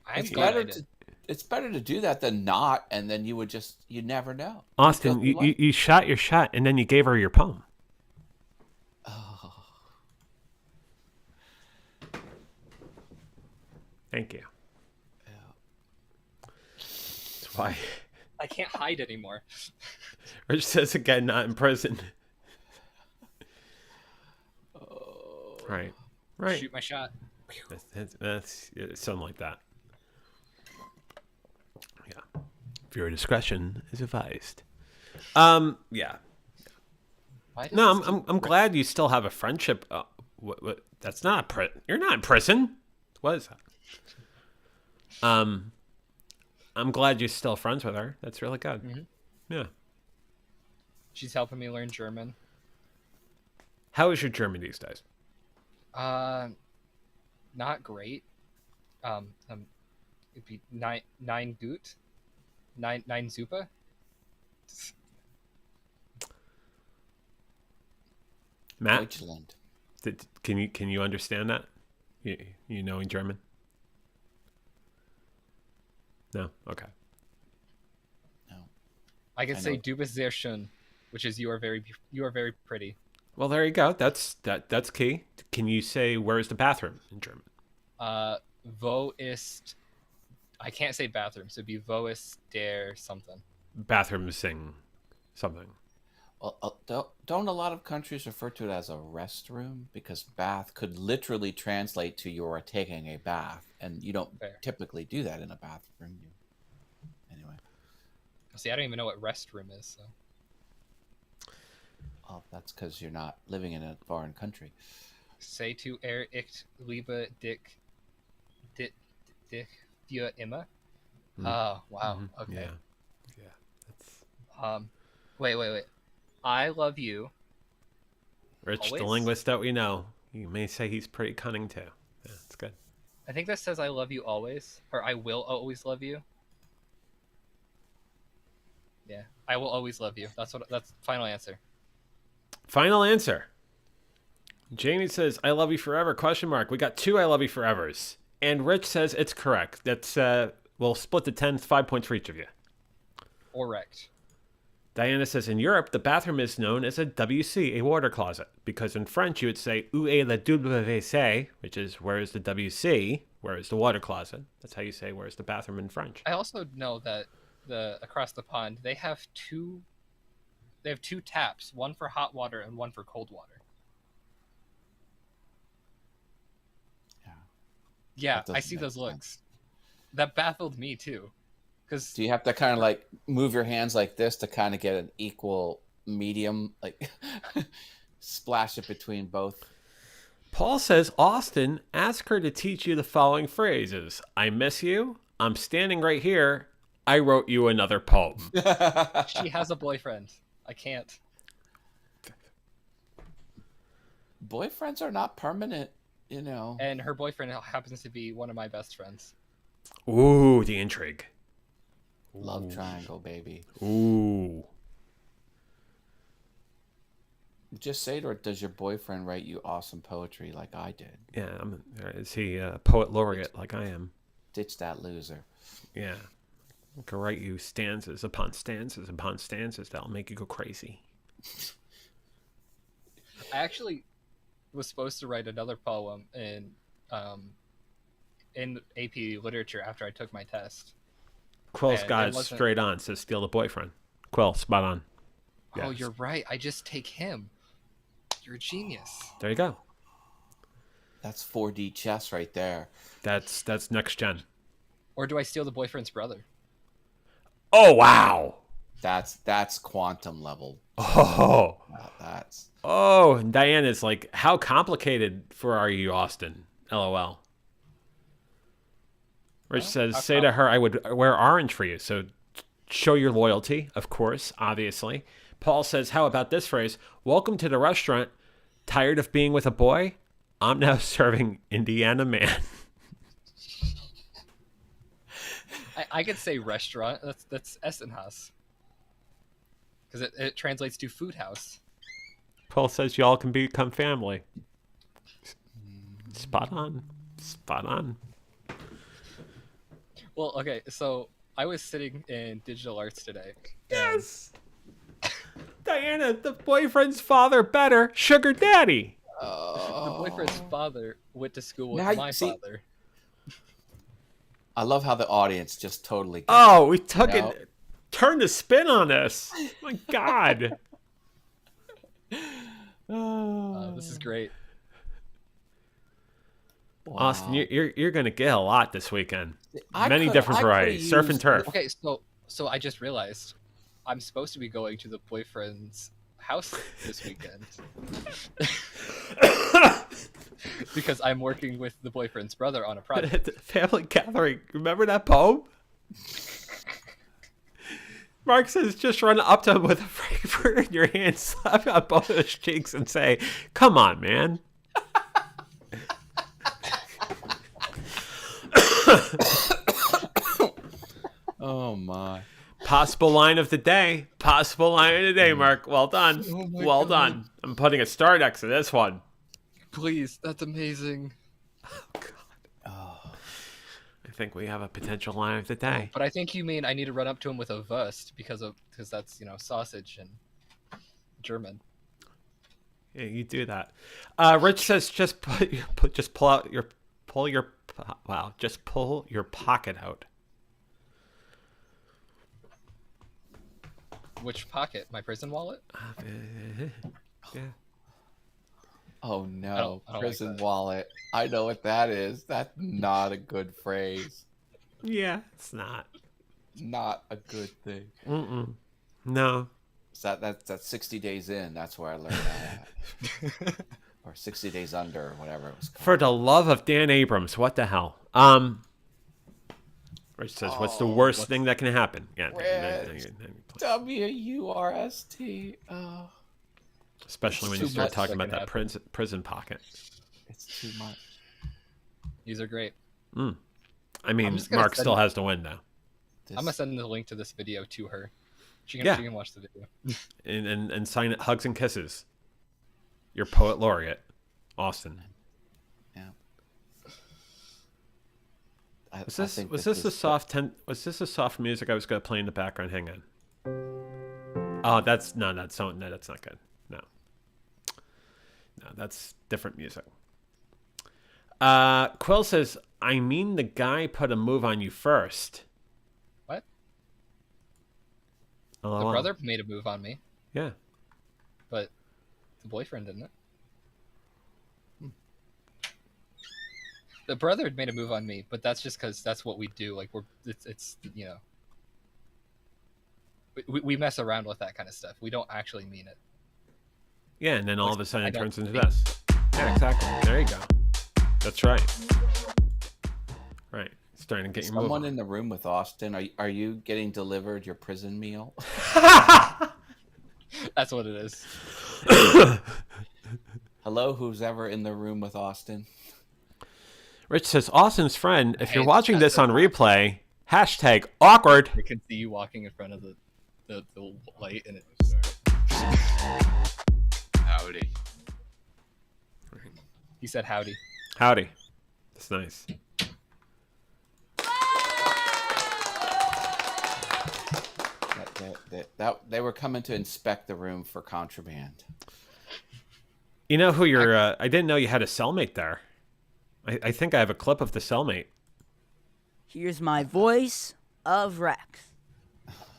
I'm It's glad I better did. it's better to do that than not, and then you never know. Austin, You'd feel you shot your shot and then you gave her your poem. Oh. Thank you. Yeah. That's why. I can't hide anymore. Rich says again, not in prison. Oh. Right. Right. Shoot my shot. That's something like that. Yeah. Viewer discretion is advised. Yeah. Why does No, this I'm glad you still have a friendship. What? That's not you're not in prison. What is that? I'm glad you're still friends with her. That's really good. Mhm. Yeah. She's helping me learn German. How is your German these days? Not great. It'd be nine gut, nine super. Matt, Deutschland. can you understand that? You knowing German? No. Okay. No. I can I say know. du bist sehr schön, which is you are very pretty. Well, there you go. That's key. Can you say where's the bathroom in German? Wo ist? I can't say bathroom, so it'd be wo ist der something. Bathroom sing something. Well, don't a lot of countries refer to it as a restroom, because bath could literally translate to you're taking a bath, and you don't Fair. typically do that in a bathroom. Anyway, See, I don't even know what restroom is. So that's because you're not living in a foreign country. say to ich liebe dich für immer. Oh wow. Mhm. Okay. Yeah. Yeah. That's Wait. I love you. Rich, the Always? linguist that we know. You may say he's pretty cunning too. Yeah, it's good. I think that says I love you always, or I will always love you. Yeah, I will always love you. That's final answer. Final answer. Jamie says, I love you forever, question mark. We got 2 I love you forevers. And Rich says it's correct. That's we'll split the 10, 5 points for each of you. Correct. Diana says in Europe, the bathroom is known as a WC, a water closet, because in French you would say où est le WC, which is where is the WC, where is the water closet. That's how you say where's the bathroom in French. I also know that across the pond they have two taps, one for hot water and one for cold water. Yeah, I see those looks. That baffled me too. Do you have to kind of like move your hands like this to kind of get an equal medium, like splash it between both? Paul says, Austin, ask her to teach you the following phrases. I miss you. I'm standing right here. I wrote you another poem. She has a boyfriend. I can't. Boyfriends are not permanent, you know. And her boyfriend happens to be one of my best friends. Ooh, the intrigue. Love triangle, baby. Ooh. Just say it, or does your boyfriend write you awesome poetry like I did? Yeah, is he a poet laureate like I am? Ditch that loser. Yeah. I can write you stanzas upon stanzas upon stanzas that'll make you go crazy. I actually was supposed to write another poem in AP literature after I took my test. Quill's And got it it wasn't- straight on, says steal the boyfriend. Quill, spot on. Oh, Yes. you're right. I just take him. You're a genius. There you go. That's 4D chess right there. That's next gen. Or do I steal the boyfriend's brother? Oh, wow. That's quantum level. Oh. That's Oh, and Diana's like, how complicated for are you, Austin? LOL. Rich says, say to her, I would wear orange for you. So show your loyalty, of course, obviously. Paul says, how about this phrase? Welcome to the restaurant. Tired of being with a boy? I'm now serving Indiana man. I could say restaurant. That's Essenhaus. Because it translates to food house. Paul says, y'all can become family. Spot on. Spot on. Well, okay, so I was sitting in digital arts today. Yes. Diana, the boyfriend's father better. Sugar daddy. The boyfriend's father went to school with Now, my see- father. I love how the audience just totally gets Oh, we took No. it. Turned the spin on this. My God. This is great. Wow. Austin, you're gonna get a lot this weekend. I Many could- different I coulda varieties. Surf and used- turf. Okay, so I just realized I'm supposed to be going to the boyfriend's house this weekend. Because I'm working with the boyfriend's brother on a project. At the family gathering. Remember that poem? Mark says, just run up to him with a Frankfurt in your hand, slap on both of his cheeks, and say, come on, man. Oh my. Possible line of the day. Possible line of the day, Mark. Well done. Oh my Well God. done. I'm putting a star next to this one. Please, that's amazing. Oh. I think we have a potential line of the day. But I think you mean I need to run up to him with a Wurst because that's sausage and German. Yeah, you do that. Rich says, just pull your pocket out. Which pocket? My prison wallet? Yeah. Oh no. I don't like Prison that. wallet. I know what that is. That's not a good phrase. Yeah, it's not. Not a good thing. No. So that's 60 days in. That's where I learned that. Or 60 days under, or whatever it was called. For the love of Dan Abrams, what the hell? Rich says, what's the worst thing that can happen? Yeah. Rich. W-U-R-S-T. Oh, Especially when It's you too start much talking that about can that happen. prison pocket. it's too much. These are great. I mean, just gonna Mark send- still has to win, though. This, I'm gonna send the link to this video to her. She Yeah. can watch the video. And sign it, hugs and kisses. Your poet laureate, Austin. yeah. I Was this think was this this a is was this a soft music I was going to play in the background? Hang on. Oh, that's not good. No, that's different music. Quill says, "I mean, the guy put a move on you first." What? Oh, The brother made a move on me, yeah. but the boyfriend didn't. The brother made a move on me, but that's just because that's what we do. Like it's you know, we mess around with that kind of stuff. We don't actually mean it. Yeah, and then all of a sudden I it don't turns into think- this. Yeah, exactly. There you go. That's right. Right. Starting to get your move someone on. in the room with Austin. Are you getting delivered your prison meal? That's what it is. Hello, who's ever in the room with Austin? Rich says, Austin's friend, if Hey, you're watching that's this on a- replay, hashtag awkward. I can see you walking in front of the light, and it. Howdy. He said howdy. Howdy. That's nice. They were coming to inspect the room for contraband. You know who you're, I didn't know you had a cellmate there. I think I have a clip of the cellmate. Here's my voice of Rex.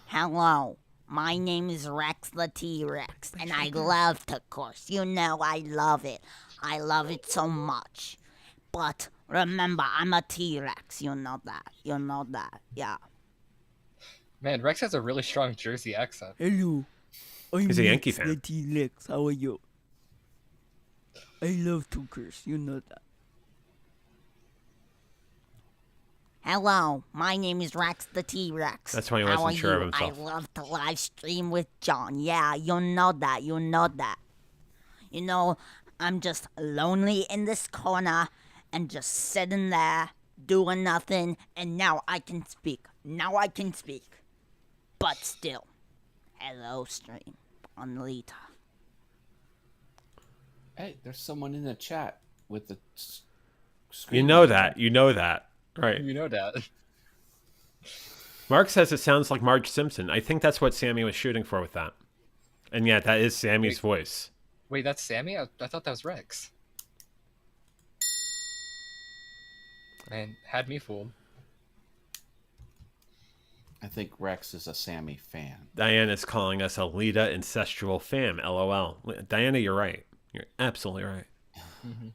Hello, my name is Rex the T-Rex, and I love to curse. You know I love it. I love it so much. But remember, I'm a T-Rex. You know that. You know that. Yeah. Man, Rex has a really strong Jersey accent. Hello. I'm He's a Yankee Rex fan. the T-Rex. How are you? I love to curse. You know that. Hello, my name is Rex the T-Rex. That's why he How wasn't are sure of you? himself. I love to live stream with John. Yeah, you know that. You know that. You know, I'm just lonely in this corner and just sitting there doing nothing, and now I can speak. Now I can speak. But still, hello, stream on Lita. Hey, there's someone in the chat with the You know that. You know that. Right. You know that. Mark says it sounds like Marge Simpson. I think that's what Sammy was shooting for with that. And yeah, that is Sammy's voice. Wait, that's Sammy? I thought that was Rex. Man, had me fooled. I think Rex is a Sammy fan. Diana's calling us a Lita incestual fam. LOL. Diana, you're right. You're absolutely right. Mm-hmm.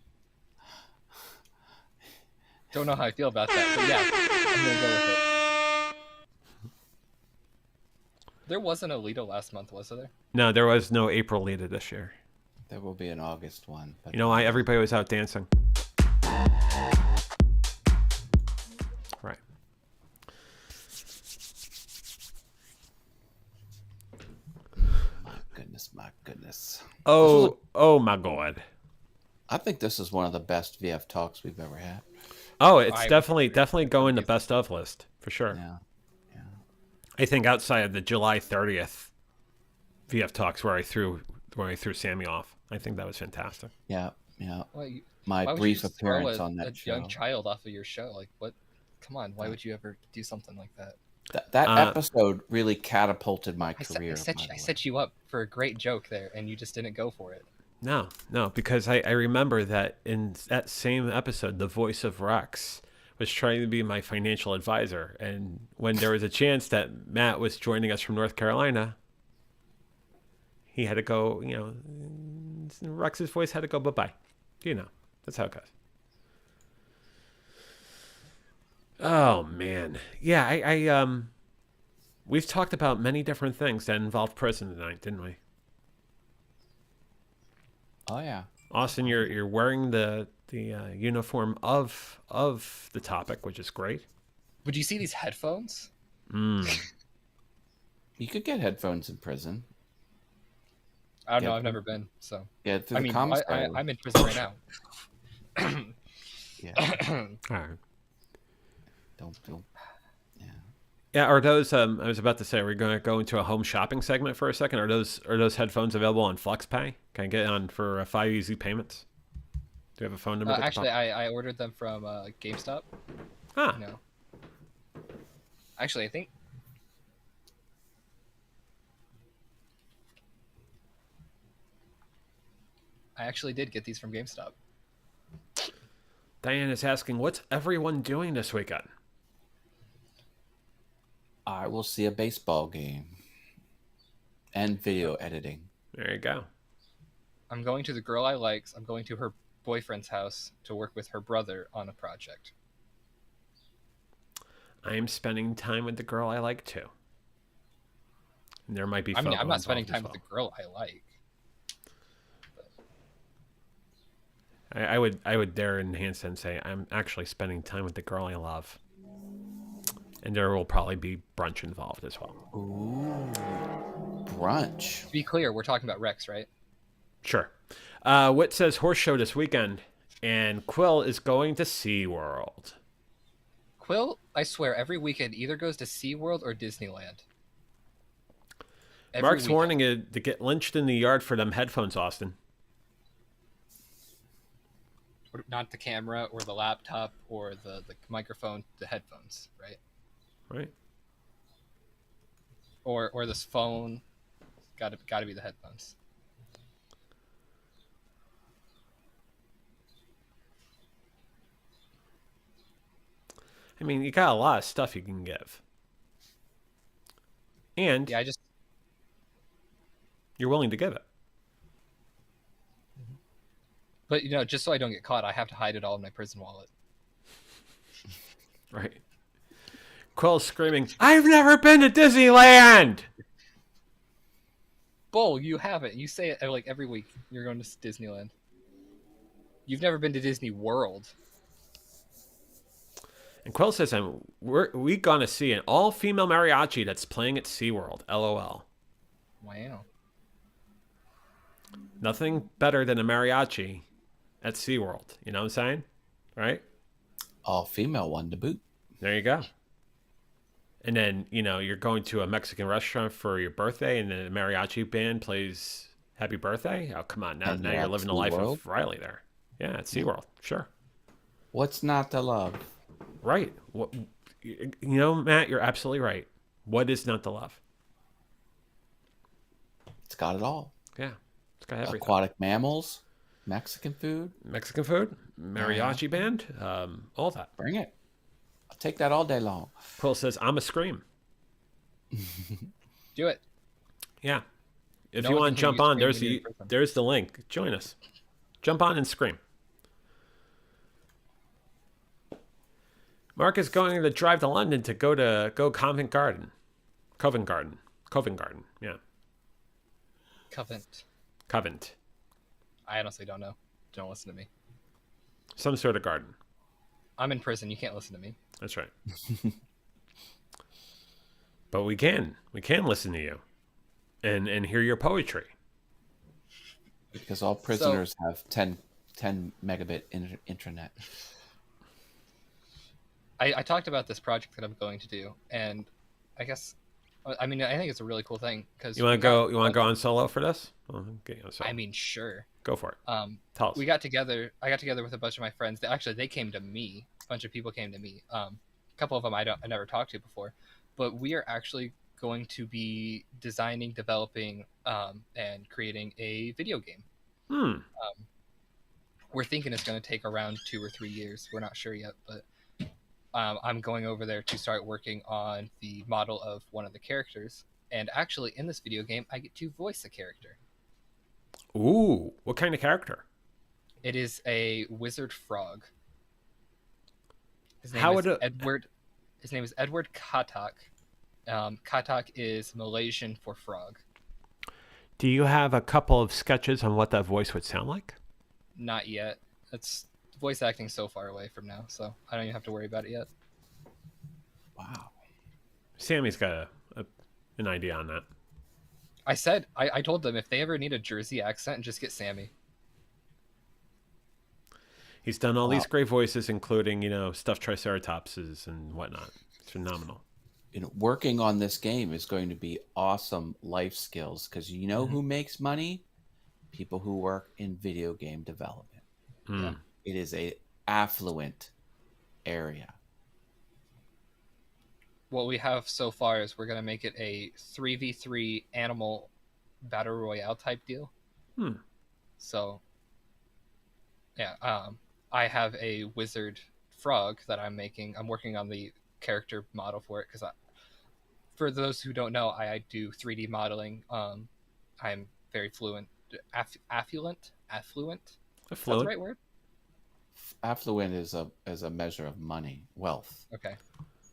Don't know how I feel about that, but yeah, I'm gonna go with it. There wasn't a Lita last month, was there? No, there was no April Lita this year. There will be an August one. But You know why? Everybody was out dancing. Right. My goodness. Oh my God. I think this is one of the best VF talks we've ever had. Oh, it's I- definitely going the best of list for sure. Yeah. I think outside of the July 30th VF talks where I threw Sammy off, I think that was fantastic. Yeah. Well, My why would brief you throw appearance on that a show. young child off of your show? Like, what? Come on, why would you ever do something like that? That episode really catapulted my I career. set you up for a great joke there, and you just didn't go for it. No, because I remember that in that same episode, the voice of Rex was trying to be my financial advisor. And when there was a chance that Matt was joining us from North Carolina, he had to go, Rex's voice had to go bye-bye. That's how it goes. Oh, man. Yeah, I we've talked about many different things that involved prison tonight, didn't we? Oh yeah. Austin, you're wearing the uniform of the topic, which is great. Would you see these headphones? You could get headphones in prison. I don't know. Yeah. I've never been, so Yeah, through I the mean, comms I'm in prison right now. Yeah. All right. Don't. Yeah, are those? I was about to say, are we going to go into a home shopping segment for a second? Are those headphones available on FlexPay? Can I get on for 5 easy payments? Do you have a phone number? Actually, I ordered them from GameStop. Ah, No. Actually, I think I actually did get these from GameStop. Diane is asking, what's everyone doing this weekend? I will see a baseball game and video editing. There you go. I'm going to the girl I like. I'm going to her boyfriend's house to work with her brother on a project. I am spending time with the girl I like too. And there might be. I mean, I'm photo not spending involved time as with the girl I like. well. I would dare enhance and say I'm actually spending time with the girl I love. And there will probably be brunch involved as well. Ooh, brunch. To be clear, we're talking about Rex, right? Sure. Wit says horse show this weekend, and Quill is going to SeaWorld. Quill, I swear, every weekend either goes to SeaWorld or Disneyland. Every Mark's weekend. warning you to get lynched in the yard for them headphones, Austin. Not the camera or the laptop or the microphone, the headphones, right? Right. Or this phone. Gotta be the headphones. I mean, you got a lot of stuff you can give. And Yeah, you're willing to give it. but just so I don't get caught, I have to hide it all in my prison wallet. Right. Quill's screaming, I've never been to Disneyland! Bull, you haven't. You say it like every week. You're going to Disneyland. You've never been to Disney World. And Quill says, we're going to see an all-female mariachi that's playing at SeaWorld. LOL. Wow. Nothing better than a mariachi at SeaWorld. You know what I'm saying? Right? All female one to boot. There you go. And then, you're going to a Mexican restaurant for your birthday, and then a mariachi band plays Happy Birthday? Oh, come on. Now And you're at living the life SeaWorld? of Riley there. Yeah, at SeaWorld. Sure. What's not to love? Right. What, Matt, you're absolutely right. What is not to love? It's got it all. Yeah. It's got everything. Aquatic mammals, Mexican food. Mexican food, mariachi band, all that. Bring it. I'll take that all day long. Quill says, I'm a scream. Do it. Yeah. If No you one want to can jump hear you on, scream when you're in prison. there's the link. Join us. Jump on and scream. Mark is going to drive to London to go Covent Garden. Covent Garden. Yeah. Covent. I honestly don't know. Don't listen to me. Some sort of garden. I'm in prison. You can't listen to me. That's right. But we can listen to you and hear your poetry. Because all prisoners have 10 megabit internet. I talked about this project that I'm going to do, and I think it's a really cool thing because You want to go on solo for this? Well, okay, on solo. I mean, sure. Go for it. Tell us. I got together with a bunch of my friends. They came to me. A bunch of people came to me. A couple of them I never talked to before, but we are actually going to be designing, developing, and creating a video game. We're thinking it's going to take around 2 or 3 years. We're not sure yet, but I'm going over there to start working on the model of one of the characters. And actually, in this video game, I get to voice a character. Ooh, what kind of character? It is a wizard frog. His name How is would Edward. His name is Edward Katak. Katak is Malaysian for frog. Do you have a couple of sketches on what that voice would sound like? Not yet. It's voice acting so far away from now, so I don't even have to worry about it yet. Wow. Sammy's got an idea on that. I told them if they ever need a Jersey accent, just get Sammy. He's done all these great voices, including, stuffed triceratopses and whatnot. It's phenomenal. Working on this game is going to be awesome life skills because who makes money? People who work in video game development. Yeah. It is a affluent area. what we have so far is we're gonna make it a 3v3 animal battle royale type deal. Hmm. So yeah, I have a wizard frog that I'm making. I'm working on the character model for it because for those who don't know, I do 3D modeling. I'm very fluent, affluent. Is that the Affluent. right word? Affluent is a measure of money, wealth. Okay,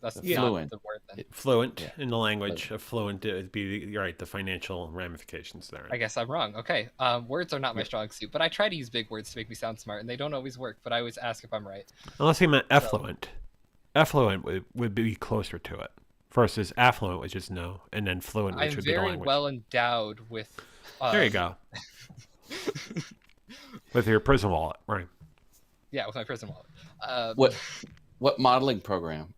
that's The not fluent. the word then. Fluent Yeah. in the language. Affluent would be, you're right, the financial ramifications there. I guess I'm wrong. Okay, words are not my strong suit, but I try to use big words to make me sound smart, and they don't always work. But I always ask if I'm right. Unless he meant effluent. Effluent would be closer to it. Versus affluent, which is no, and then fluent, which I'm would be the very language. well endowed with. There you go. With your prison wallet, right? Yeah, with my prison wallet. What modeling program?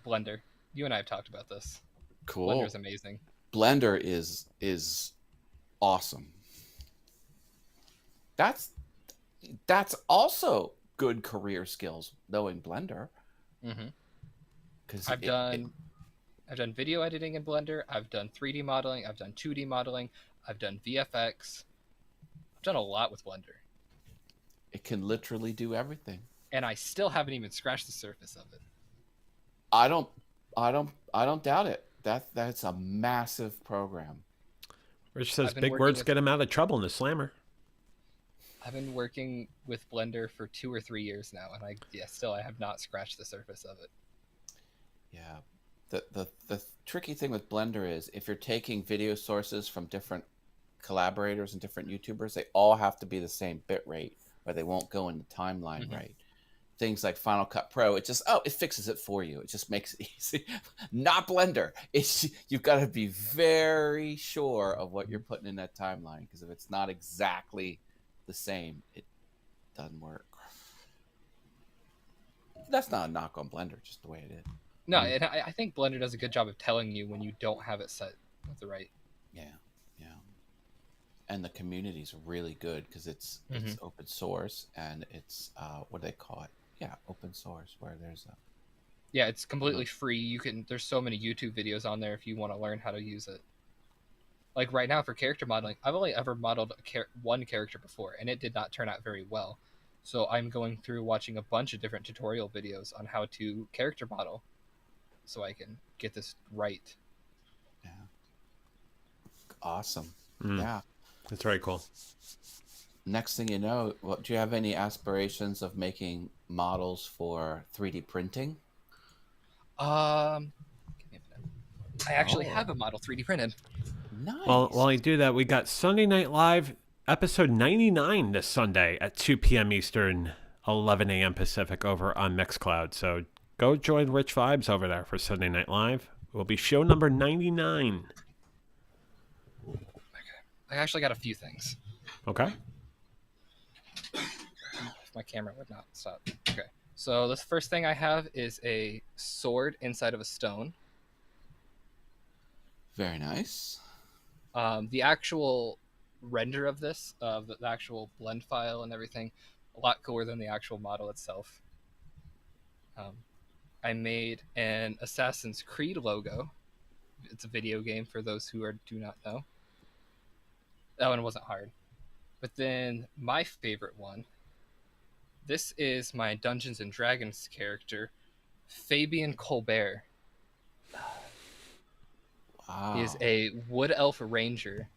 Blender. You and I have talked about this. Cool. Blender's amazing. Blender is awesome. That's also good career skills, knowing Blender. Mm-hmm. Because I've done video editing in Blender. I've done 3D modeling. I've done 2D modeling. I've done VFX. I've done a lot with Blender, it can literally do everything. and I still haven't even scratched the surface of it. I don't doubt it. That's a massive program. Rich says I've been big working words with- get him out of trouble in the slammer. I've been working with Blender for 2 or 3 years now, and I have not scratched the surface of it. Yeah. The tricky thing with Blender is if you're taking video sources from different collaborators and different YouTubers, they all have to be the same bit rate or they won't go in the timeline right. Things like Final Cut Pro, it fixes it for you. It just makes it easy. Not Blender. You've got to be very sure of what you're putting in that timeline, because if it's not exactly the same, it doesn't work. That's not a knock on Blender, just the way it is. No, and I think Blender does a good job of telling you when you don't have it set with the right. Yeah. And the community's really good because it's open source, and it's what do they call it? Yeah, open source, where there's a Yeah, it's completely free. There's so many YouTube videos on there if you want to learn how to use it. Like right now for character modeling, I've only ever modeled one character before, and it did not turn out very well. So I'm going through watching a bunch of different tutorial videos on how to character model, so I can get this right. Yeah. Awesome. Mm. Yeah. That's very cool. Next thing you know, do you have any aspirations of making models for 3D printing? Give me a minute. I actually have a model 3D printed. Nice. Well, while I do that, we got Sunday Night Live episode 99 this Sunday at 2 p.m. Eastern, 11 a.m. Pacific over on Mixcloud. So go join Rich Vibes over there for Sunday Night Live. It will be show number 99. I actually got a few things. Okay. If my camera would not stop. Okay. So this first thing I have is a sword inside of a stone. Very nice. The actual render of this, the actual blend file and everything, a lot cooler than the actual model itself. I made an Assassin's Creed logo. It's a video game for those who do not know. That one wasn't hard. But then my favorite one, this is my Dungeons and Dragons character, Fabian Colbert. Wow. He is a wood elf ranger.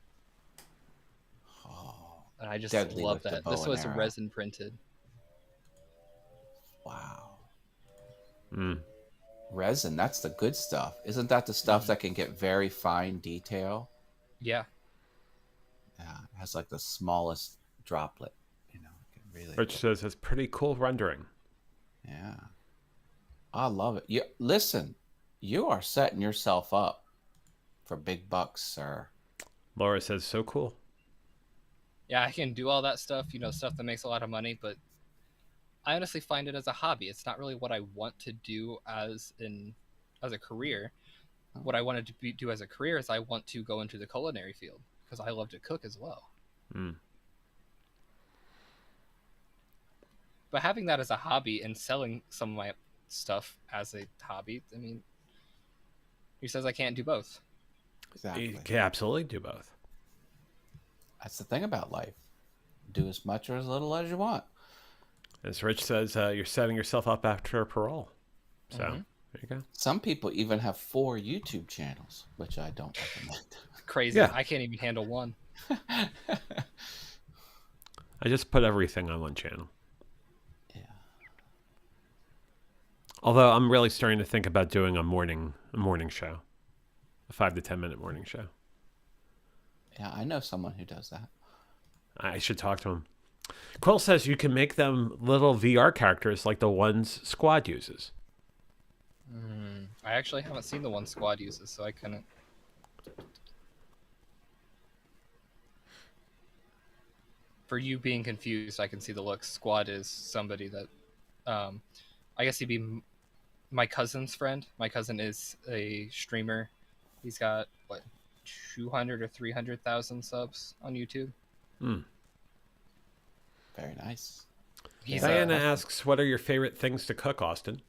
Oh, And I just Deadly love with the that. bow This and was arrow. resin printed. wow. Mm. Resin, that's the good stuff. Isn't that the stuff that can get very fine detail? Yeah. Yeah, it has like the smallest droplet. It can really. Rich says it's pretty cool rendering. Yeah. I love it. Listen, you are setting yourself up for big bucks, sir. Laura says so cool. Yeah, I can do all that stuff, stuff that makes a lot of money, but I honestly find it as a hobby. It's not really what I want to do as a career. What I wanted to do as a career is I want to go into the culinary field because I love to cook as well. Mm. But having that as a hobby and selling some of my stuff as a hobby, I mean, Who says I can't do both? Exactly. You can absolutely do both. That's the thing about life. Do as much or as little as you want. As Rich says, you're setting yourself up after parole. So there you go. Some people even have 4 YouTube channels, which I don't recommend. Crazy. Yeah. I can't even handle one. I just put everything on one channel. Yeah. Although I'm really starting to think about doing a morning show, a 5 to 10 minute morning show. Yeah, I know someone who does that. I should talk to him. Quill says you can make them little VR characters like the ones Squad uses. I actually haven't seen the one Squad uses, so I couldn't. For you being confused, I can see the look. Squad is somebody that, I guess he'd be my cousin's friend. My cousin is a streamer. He's got, 200 or 300,000 subs on YouTube. Very nice. Diana asks, what are your favorite things to cook, Austin?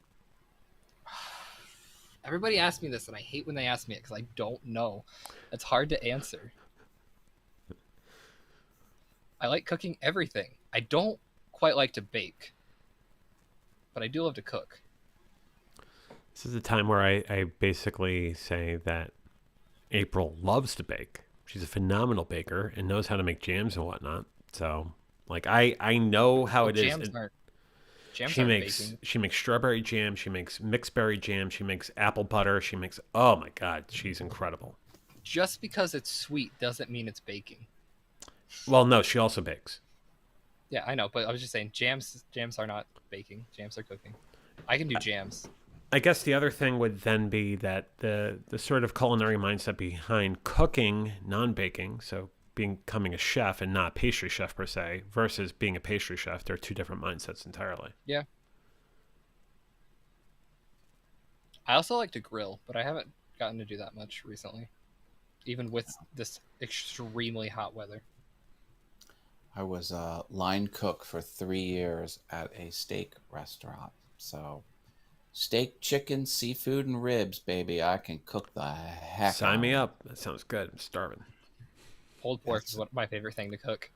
Everybody asks me this, and I hate when they ask me it because I don't know. It's hard to answer. I like cooking everything. I don't quite like to bake, but I do love to cook. This is a time where I basically say that April loves to bake. She's a phenomenal baker and knows how to make jams and whatnot. So, like, I know how it is. She makes strawberry jam. She makes mixed berry jam. She makes apple butter. Oh my God, she's incredible. Just because it's sweet doesn't mean it's baking. Well, no, she also bakes. Yeah, I know, but I was just saying jams are not baking. Jams are cooking. I can do jams. I guess the other thing would then be that the sort of culinary mindset behind cooking, non-baking, so becoming a chef and not a pastry chef per se, versus being a pastry chef, they're two different mindsets entirely. Yeah. I also like to grill, but I haven't gotten to do that much recently, even with this extremely hot weather. I was a line cook for 3 years at a steak restaurant. So steak, chicken, seafood, and ribs, baby. I can cook the heck Sign me up. That sounds good. I'm starving. Pulled pork is my favorite thing to cook.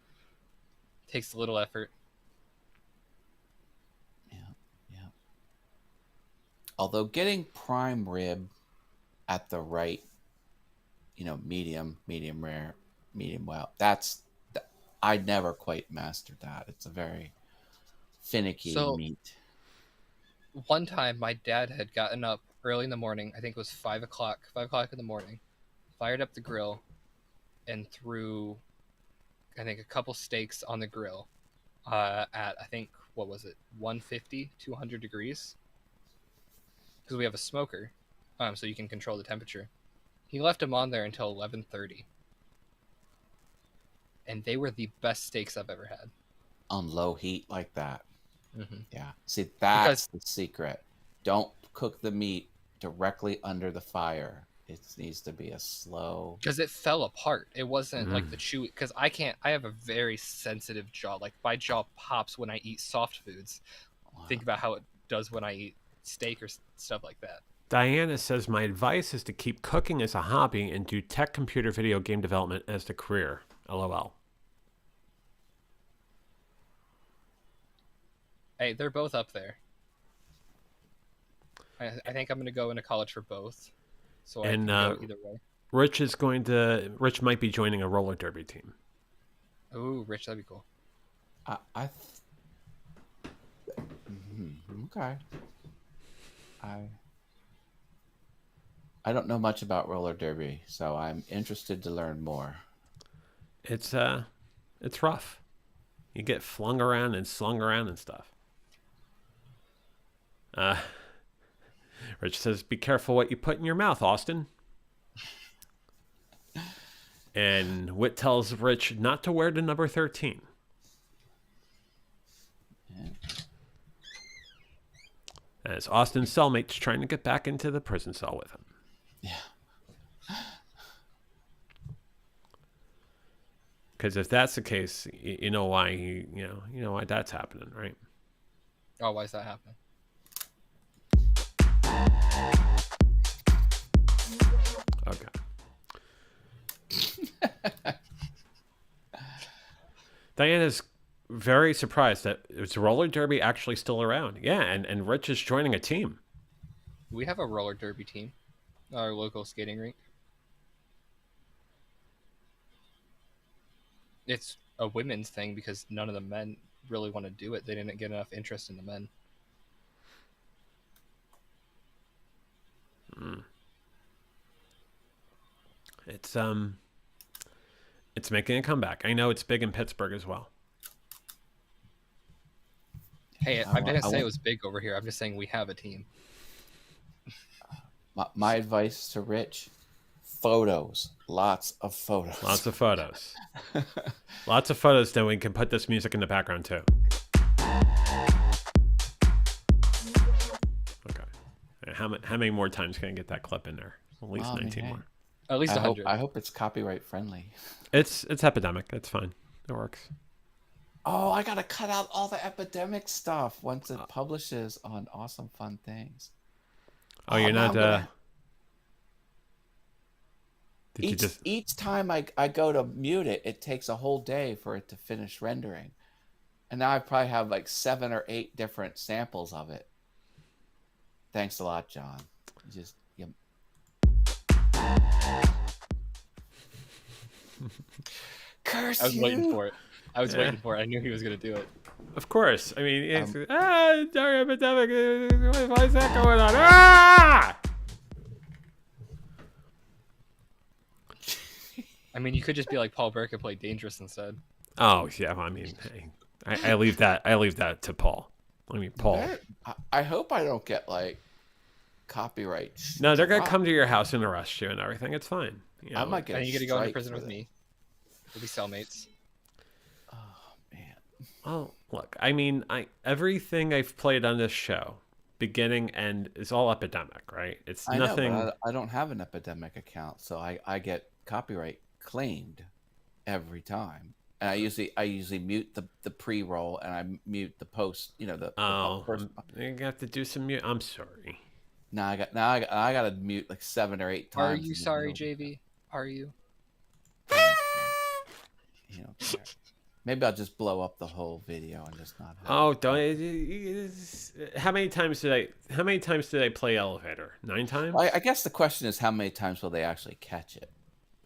Takes a little effort. Yeah. Although getting prime rib at the right, medium rare, medium well, I never quite mastered that. It's a very finicky meat. One time, my dad had gotten up early in the morning. I think it was 5 o'clock in the morning. Fired up the grill and threw, I think, a couple steaks on the grill at, I think, 150, 200 degrees? Because we have a smoker, so you can control the temperature. He left them on there until 11:30. And they were the best steaks I've ever had. On low heat like that. Mm-hmm. Yeah. See, that's the secret. Don't cook the meat directly under the fire. It needs to be a slow. Because it fell apart. It wasn't like the chewy. Because I have a very sensitive jaw. Like my jaw pops when I eat soft foods. Wow. Think about how it does when I eat steak or stuff like that. Diana says, my advice is to keep cooking as a hobby and do tech, computer, video game development as the career. LOL. Hey, they're both up there. I think I'm going to go into college for both. So I can go either way. Rich might be joining a roller derby team. Ooh, Rich, that'd be cool. Okay. I don't know much about roller derby, so I'm interested to learn more. It's rough. You get flung around and slung around and stuff. Rich says, be careful what you put in your mouth, Austin. And Whit tells Rich not to wear the number 13. Yeah. As Austin's cellmate's trying to get back into the prison cell with him. Yeah. Because if that's the case, you know why why that's happening, right? Oh, why is that happening? Diana's very surprised that it's roller derby actually still around. Yeah, and Rich is joining a team. We have a roller derby team, our local skating rink. It's a women's thing because none of the men really want to do it. They didn't get enough interest in the men. It's making a comeback. I know it's big in Pittsburgh as well. Hey, I didn't say it was big over here. I'm just saying we have a team. My advice to Rich: photos, lots of photos. Lots of photos. Lots of photos. Then we can put this music in the background too. Okay. How many more times can I get that clip in there? At least 19 more. At least 100. I hope it's copyright friendly. It's epidemic. It's fine. It works. Oh, I gotta cut out all the epidemic stuff once it publishes on Awesome Fun Things. Oh, you're not. Did you just? Each time I go to mute it, it takes a whole day for it to finish rendering, and now I probably have like 7 or 8 different samples of it. Thanks a lot, John. Curse I was you. waiting for it. I knew he was going to do it. Of course. I mean, it's, sorry, epidemic. Why is that going on? Ah! I mean, you could just be like Paul Burke and play Dangerous instead. Oh yeah. I mean, I leave that. I leave that to Paul. I mean, Paul. I hope I don't get like copyright. No, they're gonna come to your house and arrest you and everything. It's fine. You know? I might get. And you're gonna go into prison with me. We'll be cellmates. Oh man. Well, look. I mean, everything I've played on this show, beginning end, is all epidemic, right? It's nothing. Know, but I don't have an epidemic account, so I get copyright claimed every time. And I usually mute the pre-roll and I mute the post. You know the first. You have to do some mute. I'm sorry. Now I got to mute like 7 or 8 times. Are you sorry, JV? Are you? You know, maybe I'll just blow up the whole video and just not. Oh, don't. How many times did I play Elevator? 9 times. I guess the question is how many times will they actually catch it?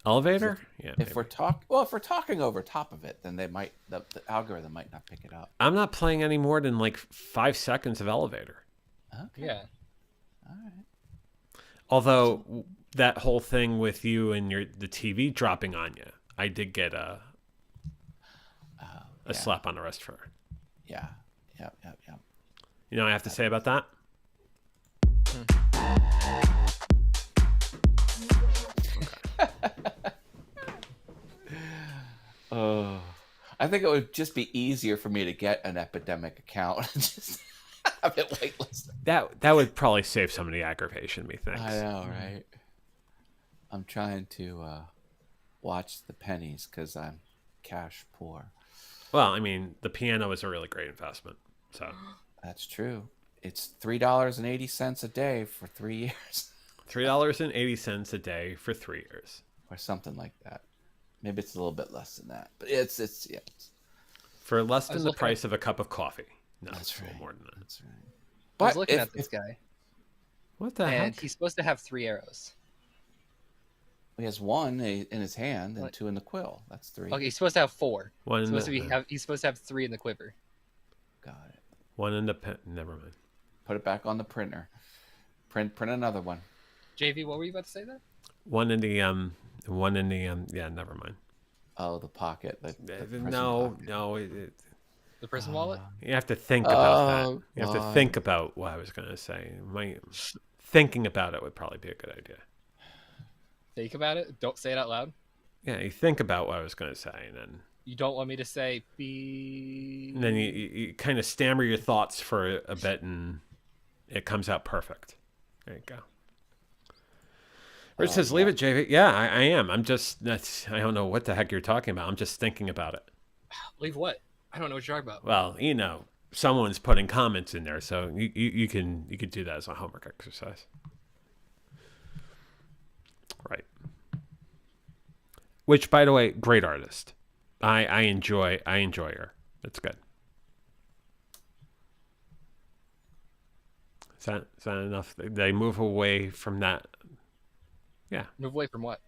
Elevator? Yeah. If we're talking over top of it, then they might the algorithm might not pick it up. I'm not playing any more than like 5 seconds of Elevator. Okay. Yeah. All right. Although that whole thing with you and the TV dropping on you, I did get a slap on the wrist for her. Yeah. Yep. You know what I have to say about that? Oh, I think it would just be easier for me to get an epidemic account and just have it waitlisted. That would probably save some of the aggravation, methinks. I know, right? I'm trying to watch the pennies because I'm cash poor. Well, I mean, the piano is a really great investment. So that's true. It's $3.80 a day for 3 years. $3.80 a day for 3 years, or something like that. Maybe it's a little bit less than that, but it's for less than the price of a cup of coffee. No, that's right. More than that. That's right. But I was looking at this guy. What the heck? And he's supposed to have 3 arrows. He has 1 in his hand and 2 in the quill. That's 3. Okay, he's supposed to have 4. He's supposed to have 3 in the quiver. Got it. 1 in the pen. Never mind. Put it back on the printer. Print another one. JV, what were you about to say there? 1 in the yeah, never mind. Oh, the pocket. No. The prison wallet? You have to think about that. You have to think about what I was going to say. Thinking about it would probably be a good idea. Think about it? Don't say it out loud? Yeah, you think about what I was going to say, and then... You don't want me to say be... And then you kind of stammer your thoughts for a bit, and it comes out perfect. There you go. Rich says, leave it, JV. Yeah, I am. I don't know what the heck you're talking about. I'm just thinking about it. Leave what? I don't know what you're talking about. Well, someone's putting comments in there, so you can do that as a homework exercise. Right. Which, by the way, great artist. I enjoy her. It's good. Is that enough? They move away from that. Yeah. Move away from what?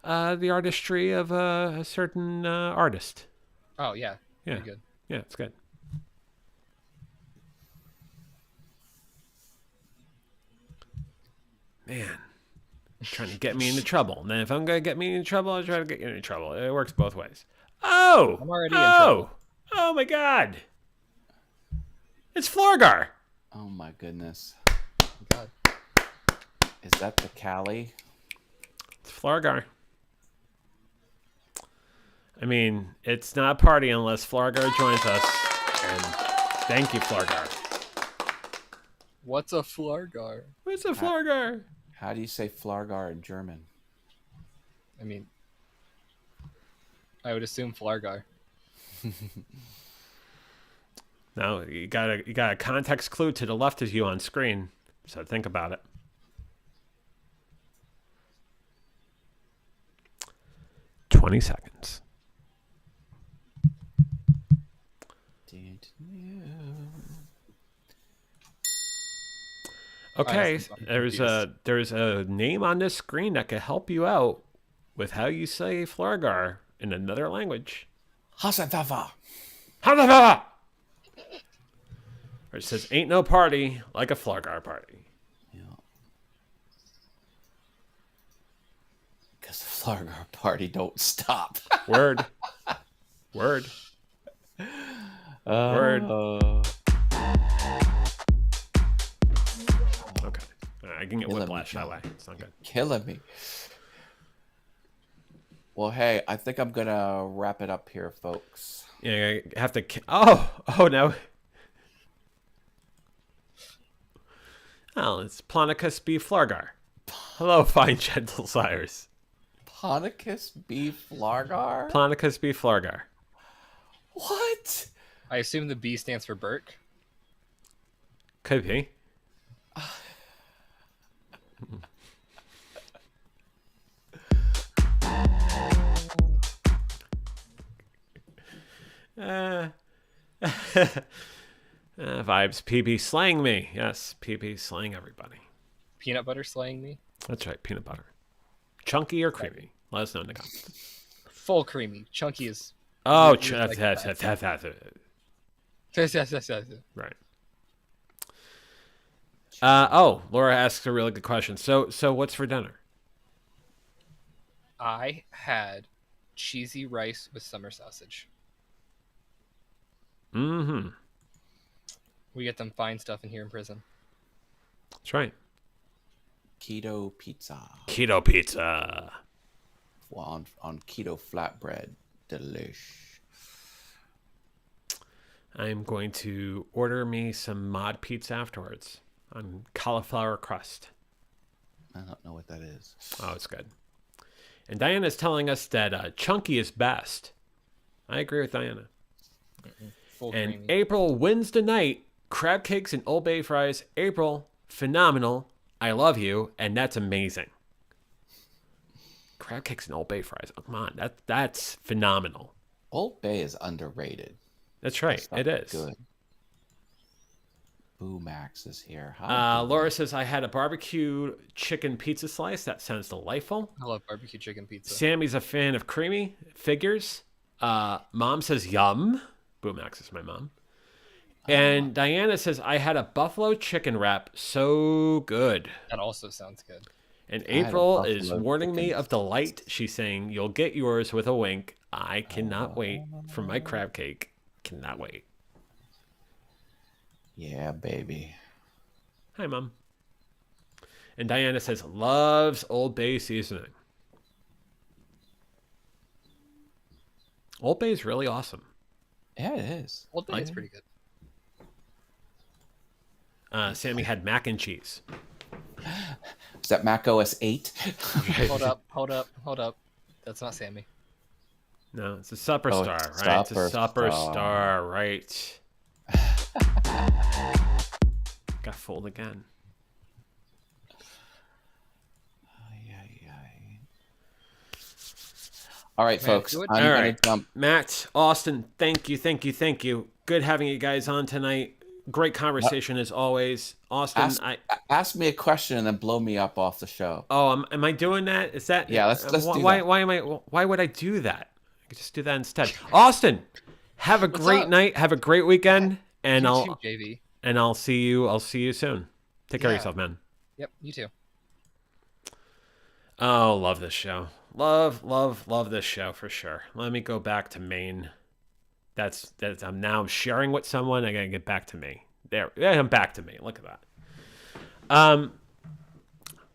The artistry of a certain artist. Oh yeah. Yeah. Pretty good. Yeah, it's good. Man, trying to get me into trouble. And then if I'm going to get me into trouble, I'll try to get you into trouble. It works both ways. Oh! I'm already in trouble. Oh my god! It's Florgar! Oh my goodness. God. Is that the Cali? It's Florgar. I mean, it's not a party unless Florgar joins us. And thank you, Florgar. What's a Flargar? What's a Florgar? How do you say Flargar in German? I mean, I would assume Flargar. No, you got a context clue to the left of you on screen. So think about it. "20 seconds. Okay, there's a name on this screen that can help you out with how you say Flargar in another language. Hasatava. Or it says, "Ain't no party like a Flargar party." Yeah. Because the Flargar party don't stop. Word. Word. Word. Okay. I can get whiplash that way. It's not good. Killing me. Well, hey, I think I'm gonna wrap it up here, folks. Yeah, I have to. Oh no. Oh, it's Planicus B. Flargar. Hello, fine gentle sires. Ponicus B. Flargar? Planicus B. Flargar. What? I assume the B stands for Burke. Could be. Vibes. PB slaying me. Yes, PB slaying everybody. Peanut butter slaying me. That's right, peanut butter. Chunky or creamy? Let us know in the comments. Full creamy. Chunky is. Oh, Like right. Laura asks a really good question. So what's for dinner? I had cheesy rice with summer sausage. Mm-hmm. We get them fine stuff in here in prison. That's right. Keto pizza. Keto pizza. Well, on keto flatbread. Delish. I'm going to order me some mod pizza afterwards on cauliflower crust. I don't know what that is. Oh, it's good. And Diana's telling us that chunky is best. I agree with Diana. Full And creamy. April wins tonight. Crab cakes and Old Bay fries. April, phenomenal. I love you, and that's amazing. Crab cakes and Old Bay fries. Oh, come on, that's phenomenal. Old Bay is underrated. That's right, it is. Good. Boo Max is here. Laura says, I had a barbecue chicken pizza slice. That sounds delightful. I love barbecue chicken pizza. Sammy's a fan of creamy figures. Mom says, yum. Boo Max is my mom. And Diana says, I had a buffalo chicken wrap. So good. That also sounds good. And I had a April is buffalo warning me chicken. of delight. She's saying, you'll get yours with a wink. I cannot wait for my crab cake. Cannot wait. Yeah, baby. Hi, Mom. And Diana says, loves Old Bay seasoning. Old Bay is really awesome. Yeah, it is. Old Bay is pretty good. Sammy had mac and cheese. Is that Mac OS 8? Hold up. That's not Sammy. No, it's a supper Oh, star, it's right? It's a supper supper star. star, right? Got fooled again. All right, Man, folks. do it. I'm All gonna right. jump. Matt, Austin, thank you. Good having you guys on tonight. Great conversation as always. Austin, Ask me a question and then blow me up off the show. Oh, am I doing that? Is that Yeah, let's do why that. why would I do that? I could just do that instead. Austin, have a What's great up? night. Have a great weekend, and You I'll too, JV. I'll see you soon. Take care of Yeah. yourself, man. Yep, you too. Oh, love this show. Love this show for sure. Let me go back to Maine. That's I'm now sharing with someone. I gotta get back to me. There, yeah, I'm back to me. Look at that.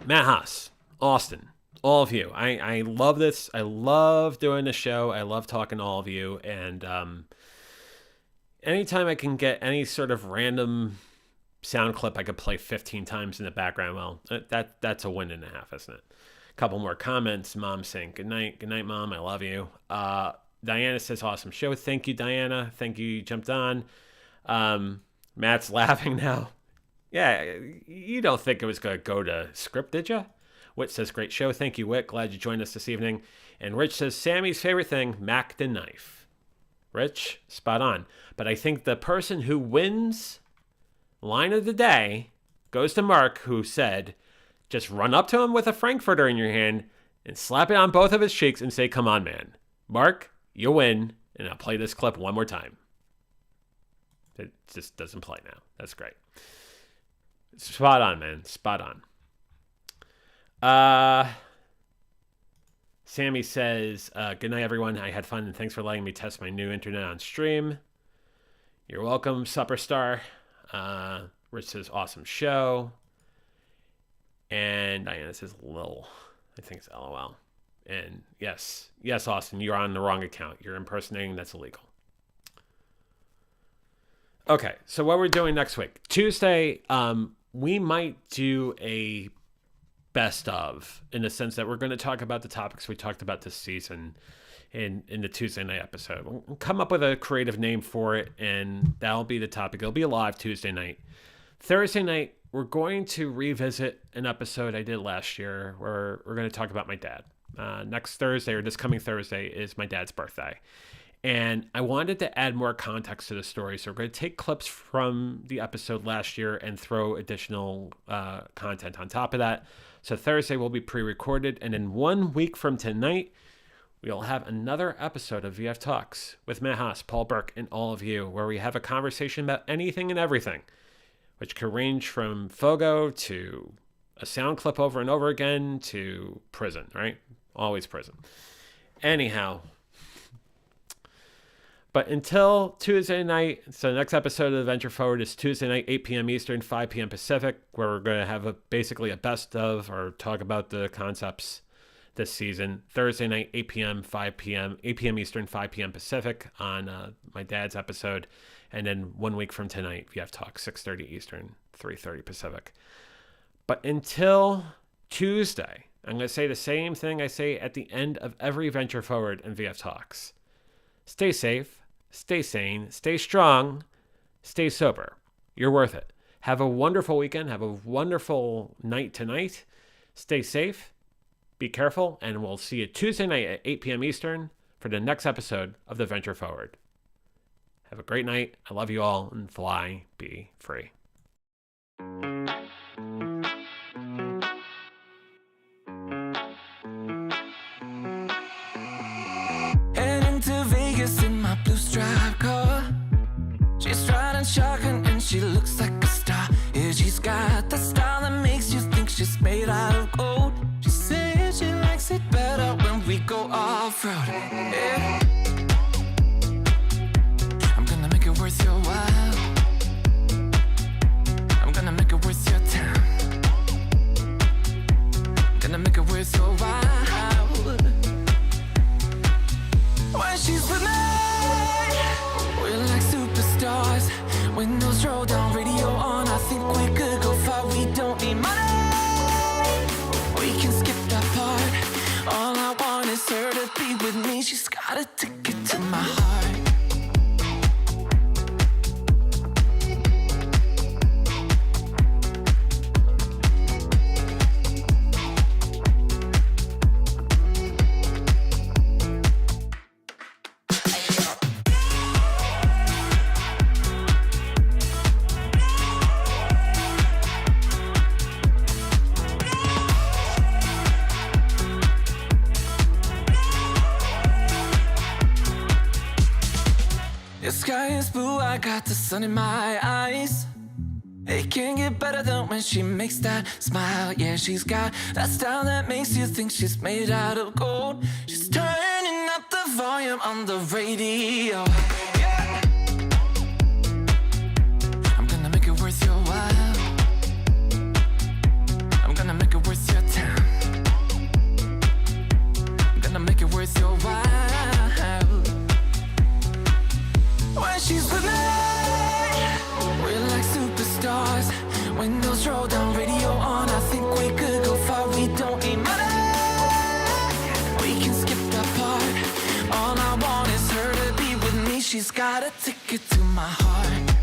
Matt Haas, Austin, all of you. I love this. I love doing this show. I love talking to all of you. And anytime I can get any sort of random sound clip I could play 15 times in the background, well, that's a win and a half, isn't it? A couple more comments. Mom saying good night, Mom. I love you. Diana says awesome show. Thank you, Diana. Thank you jumped on. Matt's laughing now. Yeah, you don't think it was going to go to script, did you? Whit says, great show. Thank you, Whit. Glad you joined us this evening. And Rich says, Sammy's favorite thing, Mac the knife. Rich, spot on. But I think the person who wins line of the day goes to Mark, who said, just run up to him with a Frankfurter in your hand and slap it on both of his cheeks and say, come on, man. Mark, you win. And I'll play this clip one more time. It just doesn't play now. That's great. Spot on, man. Spot on. Sammy says, good night, everyone. I had fun, and thanks for letting me test my new internet on stream. You're welcome, Superstar. Rich says, awesome show. And Diana says, lol. I think it's LOL. And yes, Austin, you're on the wrong account. You're impersonating. That's illegal. Okay, so what we're doing next week. Tuesday, we might do a best of, in the sense that we're going to talk about the topics we talked about this season in the Tuesday night episode. We'll come up with a creative name for it, and that'll be the topic. It'll be a live Tuesday night. Thursday night, we're going to revisit an episode I did last year where we're going to talk about my dad. Next Thursday, or this coming Thursday, is my dad's birthday. And I wanted to add more context to the story. So we're going to take clips from the episode last year and throw additional content on top of that. So Thursday will be pre-recorded. And then 1 week from tonight, we'll have another episode of VF Talks with Matt Haas, Paul Burke, and all of you, where we have a conversation about anything and everything, which could range from Fogo to a sound clip over and over again to prison, right? Always prison. Anyhow. But until Tuesday night, so the next episode of Adventure Forward is Tuesday night, 8 p.m. Eastern, 5 p.m. Pacific, where we're going to have basically a best of, or talk about the concepts this season. Thursday night, 8 p.m. Eastern, 5 p.m. Pacific on my dad's episode. And then 1 week from tonight, VF Talk, 6:30 Eastern, 3:30 Pacific. But until Tuesday, I'm going to say the same thing I say at the end of every Venture Forward and VF Talks. Stay safe. Stay sane, stay strong, stay sober. You're worth it. Have a wonderful weekend. Have a wonderful night tonight. Stay safe, be careful, and we'll see you Tuesday night at 8 p.m. Eastern for the next episode of The Venture Forward. Have a great night. I love you all, and fly, be free. Drive car. She's riding shotgun and she looks like a star. Yeah, she's got the style that makes you think she's made out of gold. She says she likes it better when we go off-road. Yeah. I'm gonna make it worth your while. I'm gonna make it worth your time. I'm gonna make it worth your while. When she's with me, we're like superstars. Windows roll down, radio on. I think we could go far. We don't need money. We can skip that part. All I want is her to be with me. She's got a ticket to my heart. sky is blue, I got the sun in my eyes. It can't get better than when she makes that smile. Yeah, she's got that style that makes you think she's made out of gold. She's turning up the volume on the radio. Yeah. I'm gonna make it worth your while. I'm gonna make it worth your time. I'm gonna make it worth your while. When she's with me, we're like superstars. Windows roll down, radio on. I think we could go far. We don't need money. We can skip that part. All I want is her to be with me. She's got a ticket to my heart.